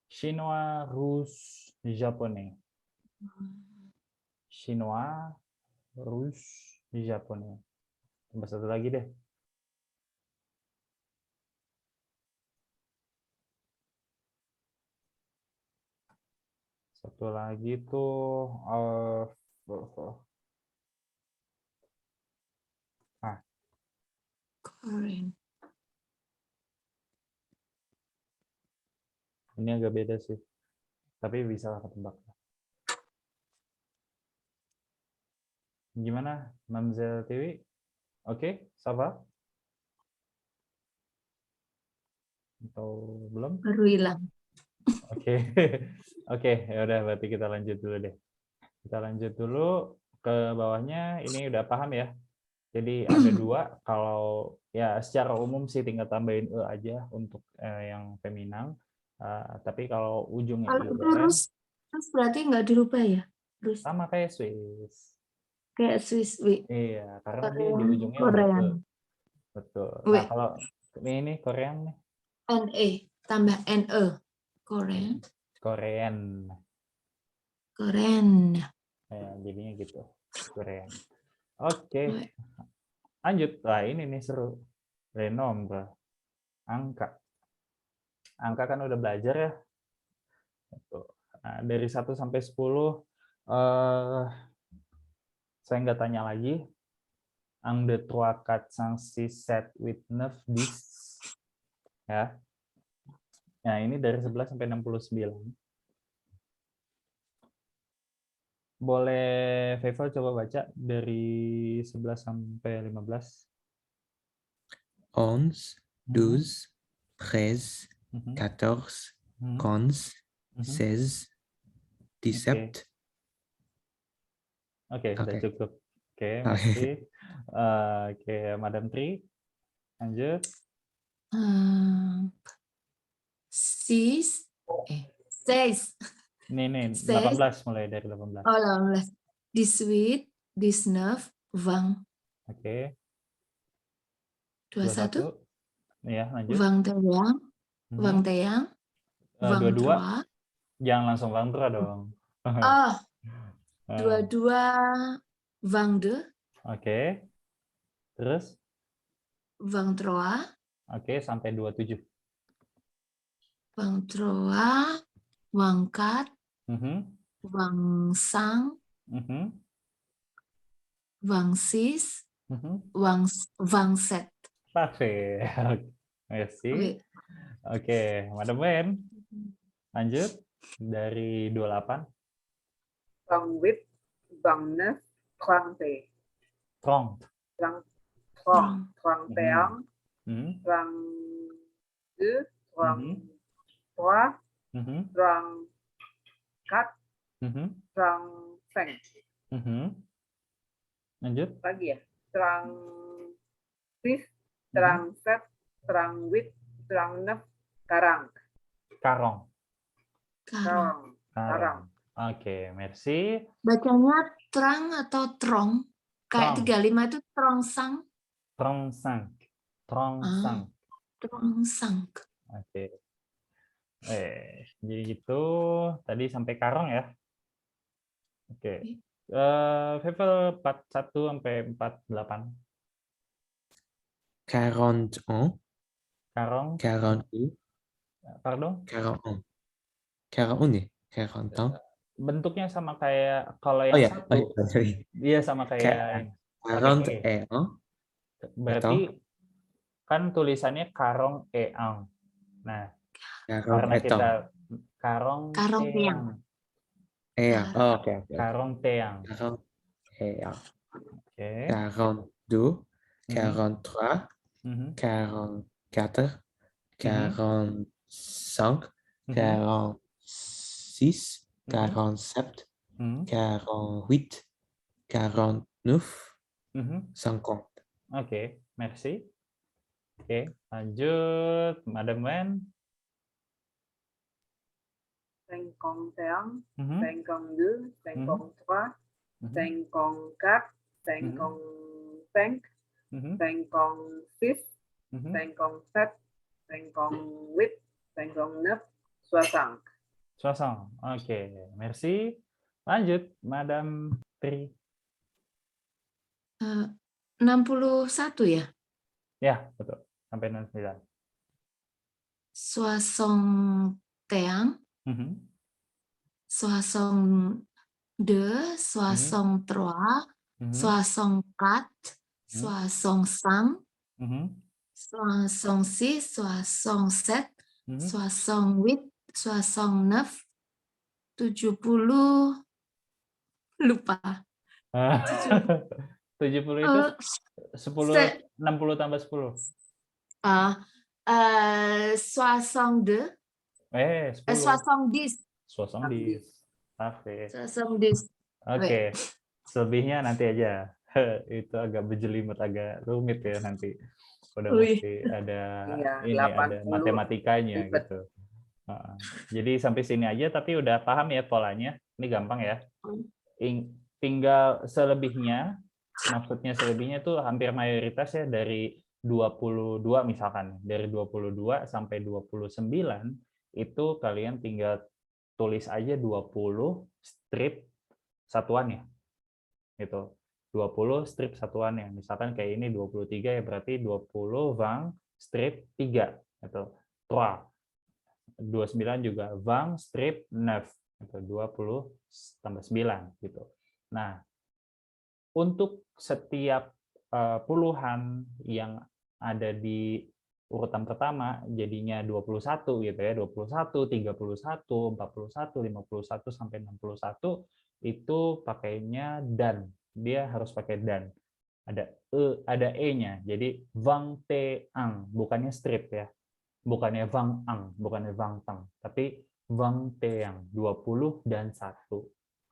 [SPEAKER 1] Chinois, Rus, Japonais. Chinois, Rus, Japonais. Tambah satu lagi deh. Satu lagi tuh
[SPEAKER 2] Korean.
[SPEAKER 1] Ini agak beda sih. Tapi bisa lah ketebak. Gimana, Mamzel TV? Oke, Sava? Atau belum?
[SPEAKER 2] Baru hilang.
[SPEAKER 1] Oke. Oke, ya udah berarti kita lanjut dulu deh. Kita lanjut dulu ke bawahnya. Ini udah paham ya? Jadi ada 2. Kalau ya secara umum sih tinggal tambahin e aja untuk yang Peminang. Tapi kalau ujungnya
[SPEAKER 2] Kalau itu
[SPEAKER 1] IUN
[SPEAKER 2] terus berarti nggak dirubah ya? Terus
[SPEAKER 1] sama kayak Swiss.
[SPEAKER 2] kayak Swiss,
[SPEAKER 1] Iya, karena dia di
[SPEAKER 2] Korean,
[SPEAKER 1] ujungnya udah e.
[SPEAKER 2] Korean,
[SPEAKER 1] Betul.
[SPEAKER 2] W,
[SPEAKER 1] Nah, kalau ini Korean nih,
[SPEAKER 2] NE tambah NE, Korean,
[SPEAKER 1] Korean.
[SPEAKER 2] Korean.
[SPEAKER 1] Ya, jadinya gitu. Korean. Oke,
[SPEAKER 2] W.
[SPEAKER 1] lanjut. Lah ini nih seru. Le nombre. Angka. Angka kan udah belajar ya. Nah, dari 1 sampai 10 saya nggak tanya lagi. 1, 2, 3, 4, 5, 6, 7, 8, 9, 10. Ya. Nah, ini dari 11 sampai 69. Boleh Faisal coba baca dari 11 sampai 15.
[SPEAKER 3] 11, 12, 13,
[SPEAKER 1] Mhm.
[SPEAKER 3] 14,
[SPEAKER 1] Mhm.
[SPEAKER 3] 15,
[SPEAKER 1] Mhm.
[SPEAKER 3] 16, 17.
[SPEAKER 1] Oke, sudah
[SPEAKER 3] Oke.
[SPEAKER 1] cukup. Oke,
[SPEAKER 3] Oke.
[SPEAKER 1] merci. Oke, Madam Tri, lanjut.
[SPEAKER 2] 6, 6,
[SPEAKER 1] Nih,
[SPEAKER 2] 6,
[SPEAKER 1] 18 mulai dari 18.
[SPEAKER 2] oh 18, 18, 19, 20,
[SPEAKER 1] Oke,
[SPEAKER 2] 21,
[SPEAKER 1] 21. Ya, lanjut.
[SPEAKER 2] 21,
[SPEAKER 1] Mhm.
[SPEAKER 2] 21,
[SPEAKER 1] 22.
[SPEAKER 2] 23,
[SPEAKER 1] Jangan langsung Lantra dong.
[SPEAKER 2] oh
[SPEAKER 1] Eh,
[SPEAKER 2] 22, 22,
[SPEAKER 1] Oke, terus?
[SPEAKER 2] 23,
[SPEAKER 1] Oke, sampai 27.
[SPEAKER 2] 23, 24,
[SPEAKER 1] Mhm.
[SPEAKER 2] 25,
[SPEAKER 1] Mhm.
[SPEAKER 2] 26,
[SPEAKER 1] Mhm.
[SPEAKER 2] 27.
[SPEAKER 1] Parfait. Merci.
[SPEAKER 2] Oke.
[SPEAKER 1] Oke, Madam Wen, lanjut. Dari 28.
[SPEAKER 4] 28, 29, 30.
[SPEAKER 1] 30.
[SPEAKER 4] 30, 31,
[SPEAKER 1] Mhm.
[SPEAKER 4] 32,
[SPEAKER 1] Mhm.
[SPEAKER 4] 33,
[SPEAKER 1] Mhm.
[SPEAKER 4] 34,
[SPEAKER 1] Mhm.
[SPEAKER 4] 35.
[SPEAKER 1] Mhm. Lanjut.
[SPEAKER 4] Lagi ya. 36,
[SPEAKER 1] Mhm.
[SPEAKER 4] 37, 38, 39, Karang.
[SPEAKER 1] Karong.
[SPEAKER 2] Karong.
[SPEAKER 4] Karang.
[SPEAKER 1] Oke, merci.
[SPEAKER 2] Bacanya trang atau trong? Kayak
[SPEAKER 1] Trong.
[SPEAKER 2] 35 itu trongsang.
[SPEAKER 1] Trongsang. Trongsang.
[SPEAKER 2] Trongsang.
[SPEAKER 1] Oke. Jadi gitu. Tadi sampai Karong ya. Oke. Level 41 sampai 48.
[SPEAKER 3] 41,
[SPEAKER 1] Karong.
[SPEAKER 3] 42,
[SPEAKER 1] Pardon.
[SPEAKER 3] 41. 41 ya? 41.
[SPEAKER 1] Bentuknya sama kayak kalau
[SPEAKER 3] Oh
[SPEAKER 1] yang
[SPEAKER 3] ya,
[SPEAKER 1] satu.
[SPEAKER 3] sorry.
[SPEAKER 1] Dia sama kayak ini. Pakai E.
[SPEAKER 3] 41
[SPEAKER 1] Berarti
[SPEAKER 3] atau
[SPEAKER 1] kan tulisannya Karong Eang. Nah,
[SPEAKER 3] 41.
[SPEAKER 1] karena kita Karong
[SPEAKER 2] Karong
[SPEAKER 1] Teang.
[SPEAKER 3] Ya, oh, oke.
[SPEAKER 1] Karong Teang.
[SPEAKER 3] 41,
[SPEAKER 1] Oke.
[SPEAKER 3] 42,
[SPEAKER 1] Mhm.
[SPEAKER 3] 43,
[SPEAKER 1] Mhm.
[SPEAKER 3] 44,
[SPEAKER 1] Mhm.
[SPEAKER 3] 45,
[SPEAKER 1] Mhm.
[SPEAKER 3] 46,
[SPEAKER 1] Mhm.
[SPEAKER 3] 47,
[SPEAKER 1] Mhm.
[SPEAKER 3] 48, 49,
[SPEAKER 1] Mhm.
[SPEAKER 3] 50.
[SPEAKER 1] Oke, merci. Oke, lanjut, Madam Wen.
[SPEAKER 4] 51,
[SPEAKER 1] Mhm.
[SPEAKER 4] 52, 53,
[SPEAKER 1] Mhm.
[SPEAKER 4] 54, 55,
[SPEAKER 1] Mhm.
[SPEAKER 4] 56,
[SPEAKER 1] Mhm.
[SPEAKER 4] 57, 58, 59, 60.
[SPEAKER 1] Soasong. Oke, merci. Lanjut, Madam Tri.
[SPEAKER 2] 61 ya?
[SPEAKER 1] Ya, betul. Sampai 69.
[SPEAKER 2] Soasong teang,
[SPEAKER 1] Mhm.
[SPEAKER 2] soasong de, soasong trois,
[SPEAKER 1] Mhm.
[SPEAKER 2] soasong kat,
[SPEAKER 1] Mhm.
[SPEAKER 2] soasong sang,
[SPEAKER 1] Mhm.
[SPEAKER 2] soasong six, soasong sept,
[SPEAKER 1] Mhm.
[SPEAKER 2] soasong huit, soasong neuf, 70, lupa.
[SPEAKER 1] 70 itu 10, 60 tambah 10.
[SPEAKER 2] Soasong de,
[SPEAKER 1] 10.
[SPEAKER 2] soasong dix,
[SPEAKER 1] Soasong di. Parfait.
[SPEAKER 2] soasong dix.
[SPEAKER 1] Oke. Selebihnya nanti aja. Itu agak berjelimet, agak rumit ya nanti. Udah
[SPEAKER 2] Wih.
[SPEAKER 1] mesti ada
[SPEAKER 4] Iya,
[SPEAKER 1] ini, ada
[SPEAKER 4] 80
[SPEAKER 1] matematikanya
[SPEAKER 4] ribet.
[SPEAKER 1] gitu. Jadi sampai sini aja, tapi udah paham ya polanya. Ini gampang ya. Tinggal selebihnya, maksudnya selebihnya tuh hampir mayoritas ya dari 22 misalkan. Dari 22 sampai 29 itu kalian tinggal tulis aja 20 strip satuannya. Gitu. 20 strip satuannya. Misalkan kayak ini 23 ya berarti 20 vang strip 3 atau 3. 29 juga vang strip 9 atau 20 tambah 9 gitu. Nah, untuk setiap puluhan yang ada di urutan pertama jadinya 21 gitu ya, 21, 31, 41, 51 sampai 61 itu pakainya dan. Dia harus pakai dan. Ada ada e-nya. Jadi vang te ang, bukannya strip ya. Bukannya vang ang, bukannya vang tang, tapi vang teang 20 dan 1.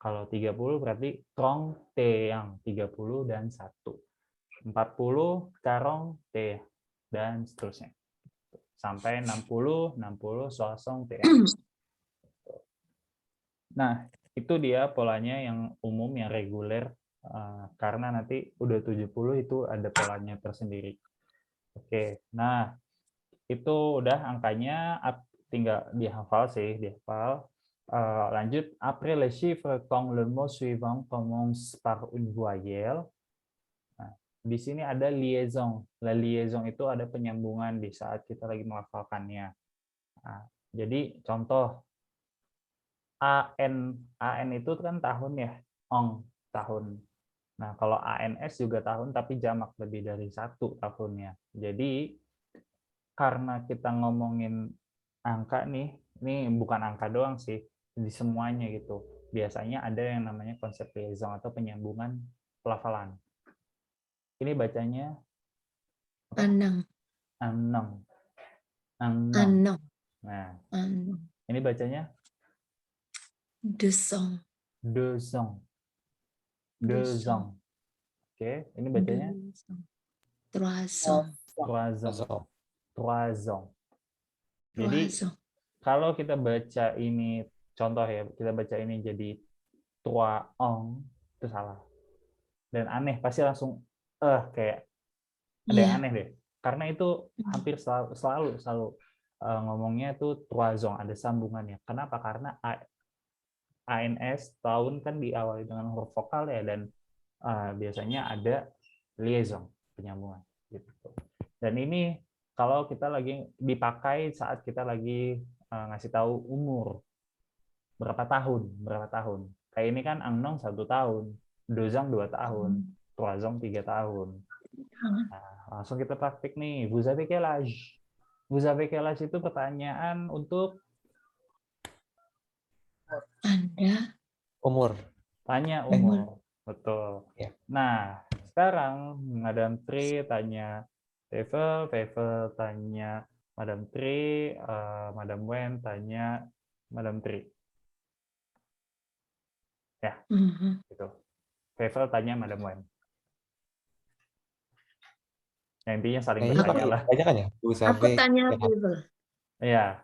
[SPEAKER 1] Kalau 30 berarti trong teang 30 dan 1. 40 karong te dan seterusnya. Sampai 60 soasong teang. Nah, itu dia polanya yang umum, yang reguler, karena nanti udah 70 itu ada polanya tersendiri. Oke, nah itu udah angkanya, tinggal dihafal sih, dihafal. Lanjut, après les chiffres quand le mot suivant commence par une voyelle. Nah, di sini ada liaison. La liaison itu ada penyambungan di saat kita lagi melafalkannya. Nah, jadi contoh AN itu kan tahun ya, ong tahun. Nah, kalau ANS juga tahun tapi jamak, lebih dari 1 tahunnya. Jadi karena kita ngomongin angka nih, ini bukan angka doang sih, di semuanya gitu. Biasanya ada yang namanya konsep liaison atau penyambungan pelafalan. Ini bacanya
[SPEAKER 2] Anang.
[SPEAKER 1] anong. Anong.
[SPEAKER 2] Anong.
[SPEAKER 1] Nah,
[SPEAKER 2] Anong.
[SPEAKER 1] ini bacanya
[SPEAKER 2] Desong.
[SPEAKER 1] dezong. Dezong. Oke, ini bacanya
[SPEAKER 2] Troisong.
[SPEAKER 1] troisong. Troisong. Jadi
[SPEAKER 2] Troisong.
[SPEAKER 1] kalau kita baca ini, contoh ya, kita baca ini jadi troong, itu salah. Dan aneh, pasti langsung kayak ada yang aneh deh. Karena itu hampir selalu ngomongnya itu troisong, ada sambungannya. Kenapa? Karena ANS tahun kan diawali dengan huruf vokal ya, dan biasanya ada liaison, penyambungan gitu. Dan ini kalau kita lagi dipakai saat kita lagi ngasih tahu umur berapa tahun. Kayak ini kan Angnong 1 tahun, Dozang 2 tahun, Troazong 3 tahun. Nah, langsung kita praktik nih. Vous avez quel âge? Vous avez quel âge itu pertanyaan untuk
[SPEAKER 2] Anda.
[SPEAKER 3] Umur.
[SPEAKER 1] Tanya umur. Betul.
[SPEAKER 3] Ya.
[SPEAKER 1] Nah, sekarang Madam Tri tanya Tevel tanya Madam Tri, Madam Wen tanya Madam Tri. Ya, gitu. Tevel tanya Madam Wen. Yang intinya saling bertanya lah.
[SPEAKER 3] Banyak kan ya?
[SPEAKER 2] Aku tanya Wevel.
[SPEAKER 1] Iya.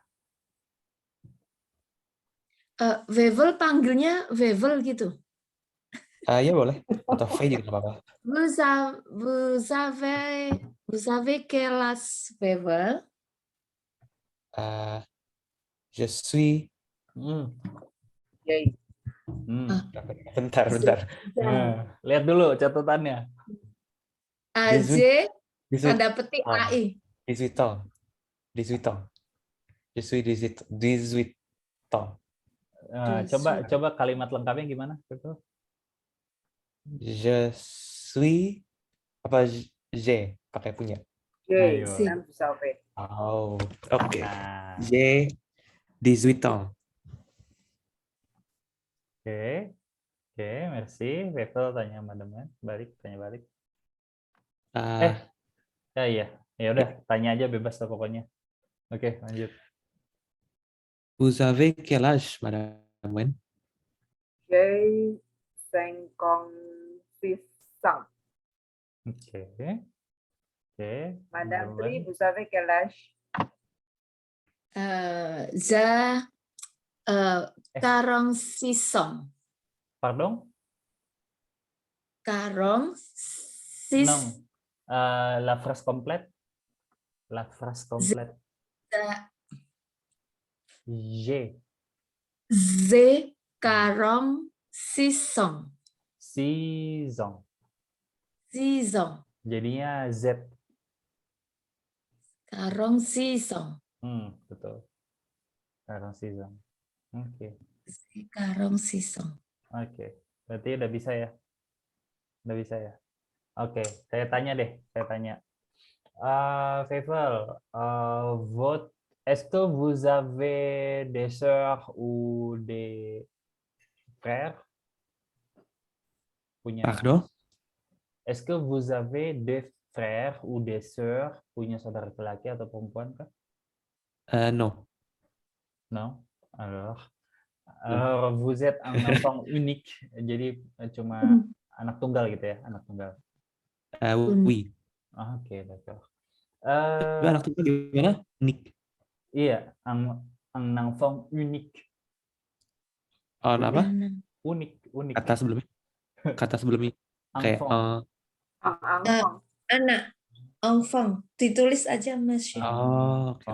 [SPEAKER 2] Wevel panggilnya Wevel gitu.
[SPEAKER 3] Ya boleh. Atau V juga nggak apa-apa.
[SPEAKER 2] Vous avez quel âge, Wevel?
[SPEAKER 3] Je suis. Bentar.
[SPEAKER 1] Lihat dulu catatannya.
[SPEAKER 2] AJ tanda petik AI.
[SPEAKER 3] 18 ans. Je suis 18 ans.
[SPEAKER 1] Coba kalimat lengkapnya gimana?
[SPEAKER 3] Je suis apa J pakai punya.
[SPEAKER 4] J kan bisa V.
[SPEAKER 3] Oh, oke. J'ai 18 ans.
[SPEAKER 1] Oke, merci. Vevel tanya Madam Wen. Tanya balik. Iya. Ya udah, tanya aja bebas lah pokoknya. Oke, lanjut.
[SPEAKER 3] Vous avez quel âge, Madame Wen?
[SPEAKER 4] J'ai 56 ans.
[SPEAKER 1] Ok. Ok.
[SPEAKER 4] Madame Tri,
[SPEAKER 1] Mademoiselle.
[SPEAKER 4] vous savez quel âge?
[SPEAKER 2] Za
[SPEAKER 1] Eh.
[SPEAKER 2] Karong Sisong.
[SPEAKER 1] Pardon?
[SPEAKER 2] Karong
[SPEAKER 1] Non. La phrase complète. La phrase complète. J.
[SPEAKER 2] Z Karong Sisong.
[SPEAKER 1] 6 ans.
[SPEAKER 2] Sisong.
[SPEAKER 1] Jadinya Z.
[SPEAKER 2] Karong Sisong.
[SPEAKER 1] Betul. Sekarang 6 ans. Oke.
[SPEAKER 2] Karong Sisong.
[SPEAKER 1] Oke. Berarti udah bisa ya? Udah bisa ya? Oke, saya tanya deh. Saya tanya. Feivel, est-ce que vous avez des sœurs ou des frères? Punya.
[SPEAKER 3] Pardon?
[SPEAKER 1] Est-ce que vous avez des frères ou des sœurs? Punya saudara laki atau perempuan kah?
[SPEAKER 3] No.
[SPEAKER 1] Non. Alors, vous êtes un enfant unique. Jadi cuma anak tunggal gitu ya, anak tunggal.
[SPEAKER 3] Oui.
[SPEAKER 1] Oke, d'accord.
[SPEAKER 3] Anak tunggal gimana? Nick.
[SPEAKER 1] Iya, un enfant unique.
[SPEAKER 3] Oh, apa?
[SPEAKER 1] Unik.
[SPEAKER 3] Kata sebelumnya. Kata sebelumnya. Kayak
[SPEAKER 4] Enfant.
[SPEAKER 2] Anak. Enfant. Ditulis aja Mas.
[SPEAKER 3] oke.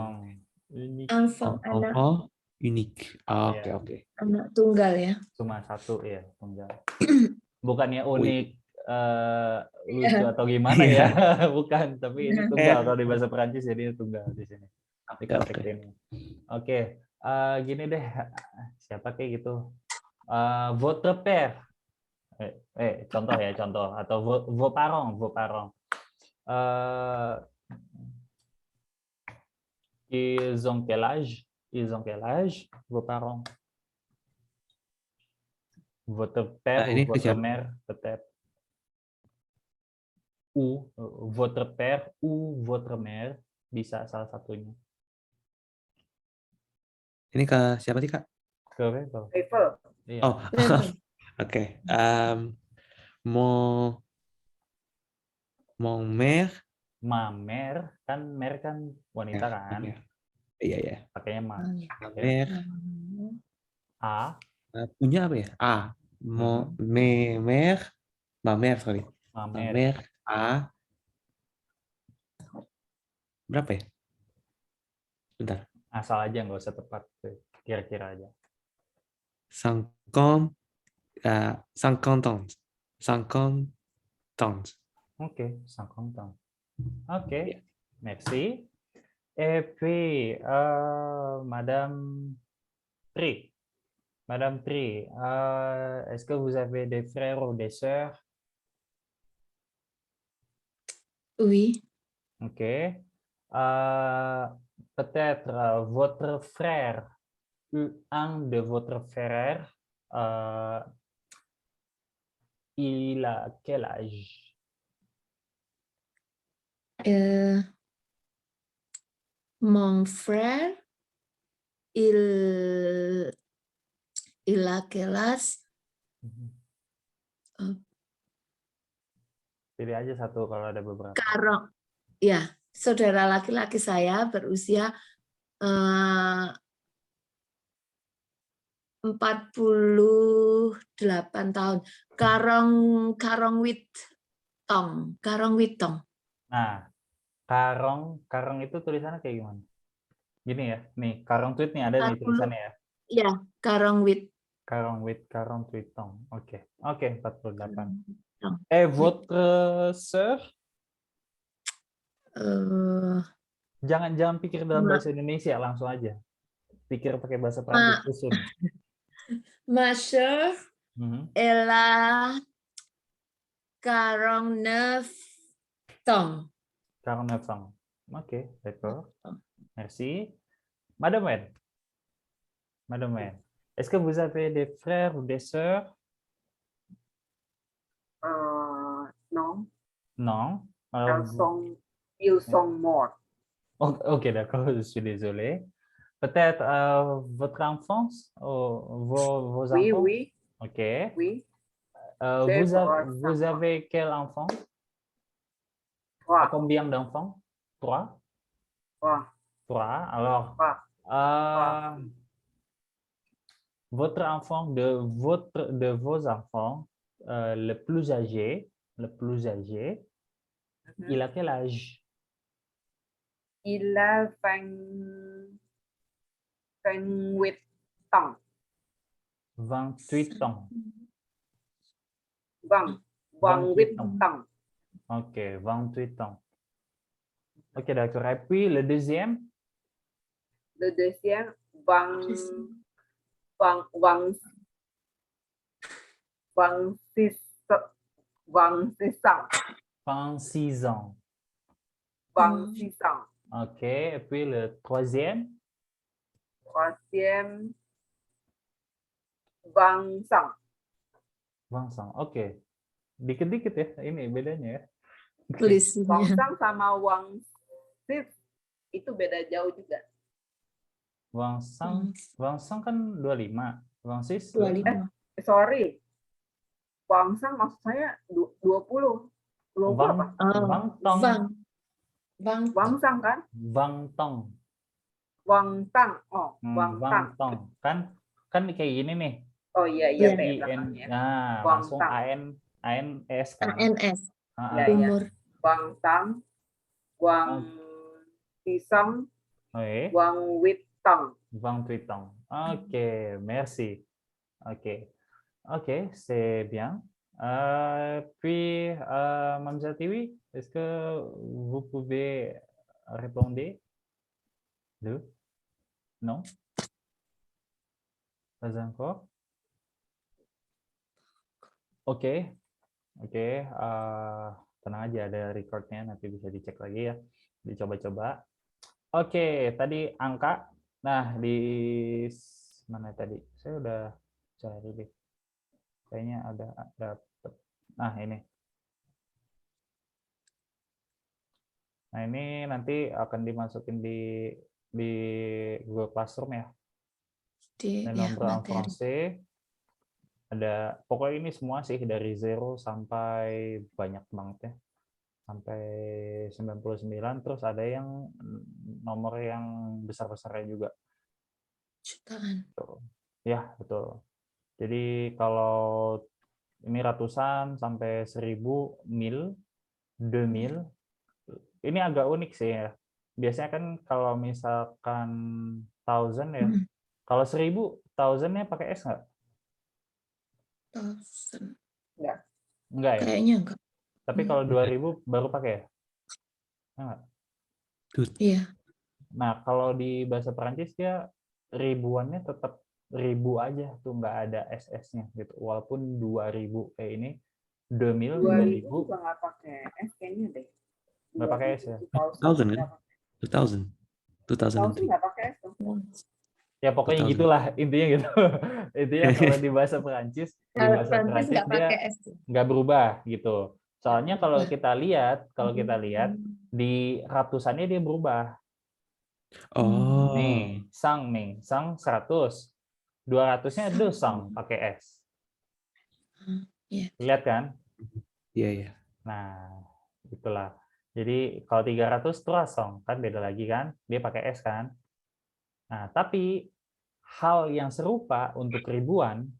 [SPEAKER 1] Unik.
[SPEAKER 2] Enfant. Anak.
[SPEAKER 3] Oh, unik.
[SPEAKER 1] Iya.
[SPEAKER 3] Oke.
[SPEAKER 2] Anak tunggal ya.
[SPEAKER 1] Cuma satu ya, tunggal. Bukannya unik,
[SPEAKER 3] Wih.
[SPEAKER 1] lucu atau gimana ya? Bukan, tapi ini tunggal. Kalau di bahasa Perancis jadi tunggal di sini. Di konteks ini. Oke, gini deh. Siapa kayak gitu? Votre père. Contoh ya, contoh. Atau vos parents. Ils ont quel âge? Vos parents? Votre père ou
[SPEAKER 3] Ini
[SPEAKER 1] votre
[SPEAKER 3] siapa?
[SPEAKER 1] mère, peut-être. Ou votre père ou votre mère, bisa salah satunya.
[SPEAKER 3] Ini ke siapa sih, Kak?
[SPEAKER 1] Ke Feivel.
[SPEAKER 4] Feivel.
[SPEAKER 1] Iya.
[SPEAKER 3] Oh, oke. Mon mère.
[SPEAKER 1] Ma mère kan wanita kan?
[SPEAKER 3] Iya.
[SPEAKER 1] Pakainya ma.
[SPEAKER 3] Ma mère.
[SPEAKER 1] A.
[SPEAKER 3] Punya apa ya? A. Ma mère, sorry.
[SPEAKER 1] Ma
[SPEAKER 3] Ma
[SPEAKER 1] mère.
[SPEAKER 3] mère A. Berapa ya? Bentar.
[SPEAKER 1] Asal aja, nggak usah tepat. Kira-kira aja.
[SPEAKER 3] 50 ans.
[SPEAKER 1] Ok, 50 ans. Ok, merci. Et puis, Madame Tri, est-ce que vous avez des frères ou des sœurs?
[SPEAKER 2] Oui.
[SPEAKER 1] Ok. Peut-être votre frère, un de votre frère, il a quel âge?
[SPEAKER 2] Mon frère, il a quel âge?
[SPEAKER 1] Pilih aja satu kalau ada beberapa.
[SPEAKER 2] Karong, ya, saudara laki-laki saya berusia 48 tahun. Karong Witong.
[SPEAKER 1] Nah, karong itu tulisannya kayak gimana? Gini ya, nih karong tweet nih ada nih tulisannya ya.
[SPEAKER 2] Ya, Karong
[SPEAKER 1] Witong. Oke, 48. Et votre sœur? Jangan pikir dalam bahasa Indonesia, langsung aja. Pikir pakai bahasa Prancis susun.
[SPEAKER 2] Ma sœur, elle a 49 ans.
[SPEAKER 1] 49 ans. Ok, d'accord. Merci. Madame Wen, est-ce que vous avez des frères ou des sœurs?
[SPEAKER 4] Non.
[SPEAKER 1] Non.
[SPEAKER 4] Ils sont morts.
[SPEAKER 1] Ok, d'accord, je suis désolé. Peut-être votre enfance, vos enfants?
[SPEAKER 4] Oui.
[SPEAKER 1] Ok.
[SPEAKER 4] Oui.
[SPEAKER 1] Vous avez quel enfant? Combien d'enfants? 3? 3. Alors, votre enfant, de vos enfants, le plus âgé, il a quel âge?
[SPEAKER 4] Il a 28 ans.
[SPEAKER 1] 28 ans.
[SPEAKER 4] Vâng, 28 ans.
[SPEAKER 1] Ok, 28 ans. Ok, d'accord. Et puis le deuxième?
[SPEAKER 4] Le deuxième, 26 ans.
[SPEAKER 1] 26 ans.
[SPEAKER 4] 26 ans.
[SPEAKER 1] Ok, et puis le troisième?
[SPEAKER 4] Troisième, 20 ans.
[SPEAKER 1] 20 ans. Ok. Dikit-dikit ya, ini bedanya ya.
[SPEAKER 2] Tulisnya.
[SPEAKER 4] Wangsang sama Wangsit itu beda jauh juga.
[SPEAKER 1] Wangsang kan 25. Wangsis
[SPEAKER 2] 25.
[SPEAKER 4] Sorry. Wangsang maksud saya 20. 20 apa?
[SPEAKER 1] Wangtong.
[SPEAKER 4] Wangsang kan?
[SPEAKER 1] Wangtong.
[SPEAKER 4] Wangtang. Oh, Wangtang.
[SPEAKER 1] Kan kayak gini nih.
[SPEAKER 4] Oh iya
[SPEAKER 2] Iya.
[SPEAKER 4] belakangnya.
[SPEAKER 1] Nah, langsung ANS kan.
[SPEAKER 2] ANS.
[SPEAKER 4] Umur. Wangtang, Wangtisang, Wangwitang.
[SPEAKER 1] Wangwitang. Ok, merci. Ok, c'est bien. Puis, Mme Jatiwi, est-ce que vous pouvez répondre? Non? Pas encore? Oke. Tenang aja, ada recordnya, nanti bisa dicek lagi ya, dicoba-coba. Oke, tadi angka. Nah, di mana tadi? Saya udah cari deh. Kayaknya ada. Nah, ini. Nah, ini nanti akan dimasukin di Google Classroom ya.
[SPEAKER 2] Di
[SPEAKER 1] nomor en
[SPEAKER 2] materi.
[SPEAKER 1] français. Ada, pokoknya ini semua sih dari 0 sampai banyak banget ya. Sampai 99, terus ada yang nomor yang besar-besarnya juga.
[SPEAKER 2] Jutaan.
[SPEAKER 1] Ya, betul. Jadi kalau ini ratusan sampai 1000 mil, 2000. Ini agak unik sih ya. Biasanya kan kalau misalkan 1000 ya. Kalau 1000, 1000-nya pakai S nggak?
[SPEAKER 2] 1000.
[SPEAKER 1] Enggak ya?
[SPEAKER 2] Kayaknya enggak.
[SPEAKER 1] Tapi kalau 2000 baru pakai ya? Enggak?
[SPEAKER 2] Iya.
[SPEAKER 1] Nah, kalau di bahasa Perancis dia ribuannya tetap 1000 aja tuh, nggak ada SS-nya gitu. Walaupun 2000 kayak ini, 2000
[SPEAKER 4] juga nggak pakai S kayaknya deh.
[SPEAKER 1] Nggak pakai S ya?
[SPEAKER 3] 2000 kan? 2000
[SPEAKER 4] nggak pakai S tuh.
[SPEAKER 1] Ya pokoknya
[SPEAKER 3] 2000.
[SPEAKER 1] gitulah, intinya gitu. Intinya kalau di bahasa Perancis,
[SPEAKER 2] Perancis nggak
[SPEAKER 1] dia
[SPEAKER 2] pakai S.
[SPEAKER 1] nggak berubah gitu. Soalnya kalau kita lihat di ratusannya dia berubah.
[SPEAKER 3] Oh.
[SPEAKER 1] Nih, sang 100. 200-nya dosang pakai S.
[SPEAKER 2] Iya.
[SPEAKER 1] Lihat kan?
[SPEAKER 3] Iya.
[SPEAKER 1] Nah, itulah. Jadi kalau 300 terasong kan beda lagi kan? Dia pakai S kan? Nah, tapi hal yang serupa untuk ribuan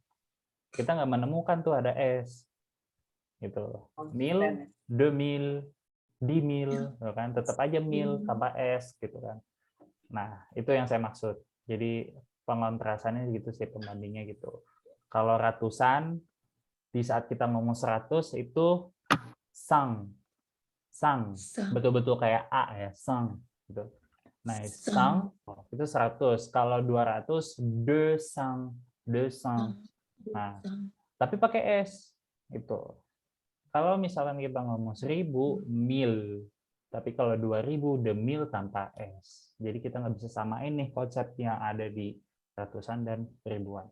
[SPEAKER 1] kita nggak menemukan tuh ada S. Gitu. 1000, 2000, 10.000, kan? Tetap aja 1000 tanpa S gitu kan. Nah, itu yang saya maksud. Jadi pengontrasannya gitu sih, pembandingnya gitu. Kalau ratusan, di saat kita ngomong 100 itu sang. Betul-betul kayak A ya, sang. Gitu. Nah, sang itu 100. Kalau 200, de sang. Nah, tapi pakai S. Gitu. Kalau misalkan kita ngomong 1000, mil. Tapi kalau 2000, de mil tanpa S. Jadi kita nggak bisa samain nih konsep yang ada di ratusan dan ribuan.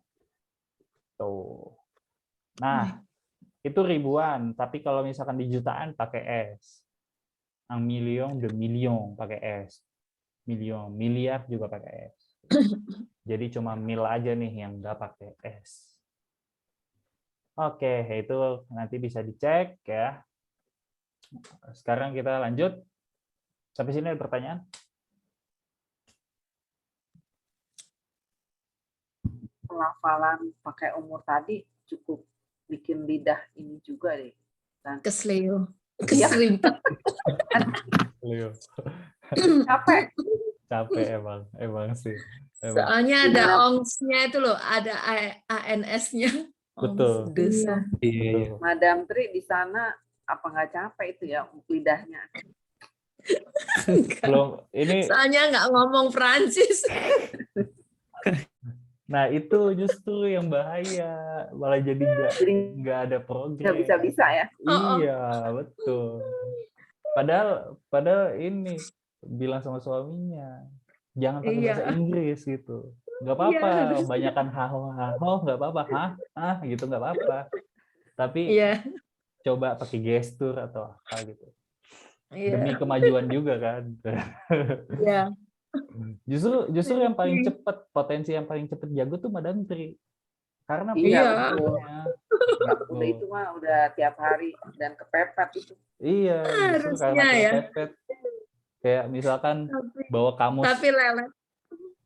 [SPEAKER 1] Tuh. Nah, itu ribuan. Tapi kalau misalkan di jutaan pakai S. Un million, de million pakai S. Million, miliar juga pakai S. Jadi cuma mil aja nih yang nggak pakai S. Oke, itu nanti bisa dicek ya. Sekarang kita lanjut. Sampai sini ada pertanyaan?
[SPEAKER 4] Pelafalan pakai umur tadi cukup bikin lidah ini juga deh. Dan
[SPEAKER 2] Kesleo.
[SPEAKER 4] Iya.
[SPEAKER 2] Keserimpet.
[SPEAKER 1] Leo.
[SPEAKER 4] capek.
[SPEAKER 1] Capek emang sih. Emang.
[SPEAKER 2] Soalnya ada
[SPEAKER 4] Gimana?
[SPEAKER 2] ong-nya itu loh, ada ANS-nya.
[SPEAKER 1] Betul.
[SPEAKER 2] Desa.
[SPEAKER 3] Iya, iya.
[SPEAKER 4] Madam Tri di sana apa nggak capek itu ya lidahnya?
[SPEAKER 1] Belum ini.
[SPEAKER 2] Soalnya nggak ngomong Prancis.
[SPEAKER 1] Nah, itu justru yang bahaya. Malah jadi nggak ada progres.
[SPEAKER 4] Nggak bisa-bisa ya?
[SPEAKER 1] Iya, betul. Padahal ini bilang sama suaminya, jangan pakai bahasa
[SPEAKER 2] Iya.
[SPEAKER 1] Inggris gitu. Nggak
[SPEAKER 2] Iya,
[SPEAKER 1] apa-apa,
[SPEAKER 2] harus.
[SPEAKER 1] banyakan haho nggak apa-apa, gitu nggak apa-apa. Tapi
[SPEAKER 2] Iya.
[SPEAKER 1] coba pakai gestur atau apa gitu. Demi
[SPEAKER 2] Iya.
[SPEAKER 1] kemajuan juga kan.
[SPEAKER 2] Iya.
[SPEAKER 1] Justru yang paling cepat, potensi yang paling cepat jago tuh Madam Tri. Karena
[SPEAKER 4] Iya, betul.
[SPEAKER 1] punya.
[SPEAKER 4] Udah itu mah udah tiap hari dan kepepet itu.
[SPEAKER 1] Iya, justru karena
[SPEAKER 2] Harusnya ya.
[SPEAKER 1] kepepet. Kayak misalkan bawa
[SPEAKER 2] Tapi lelet.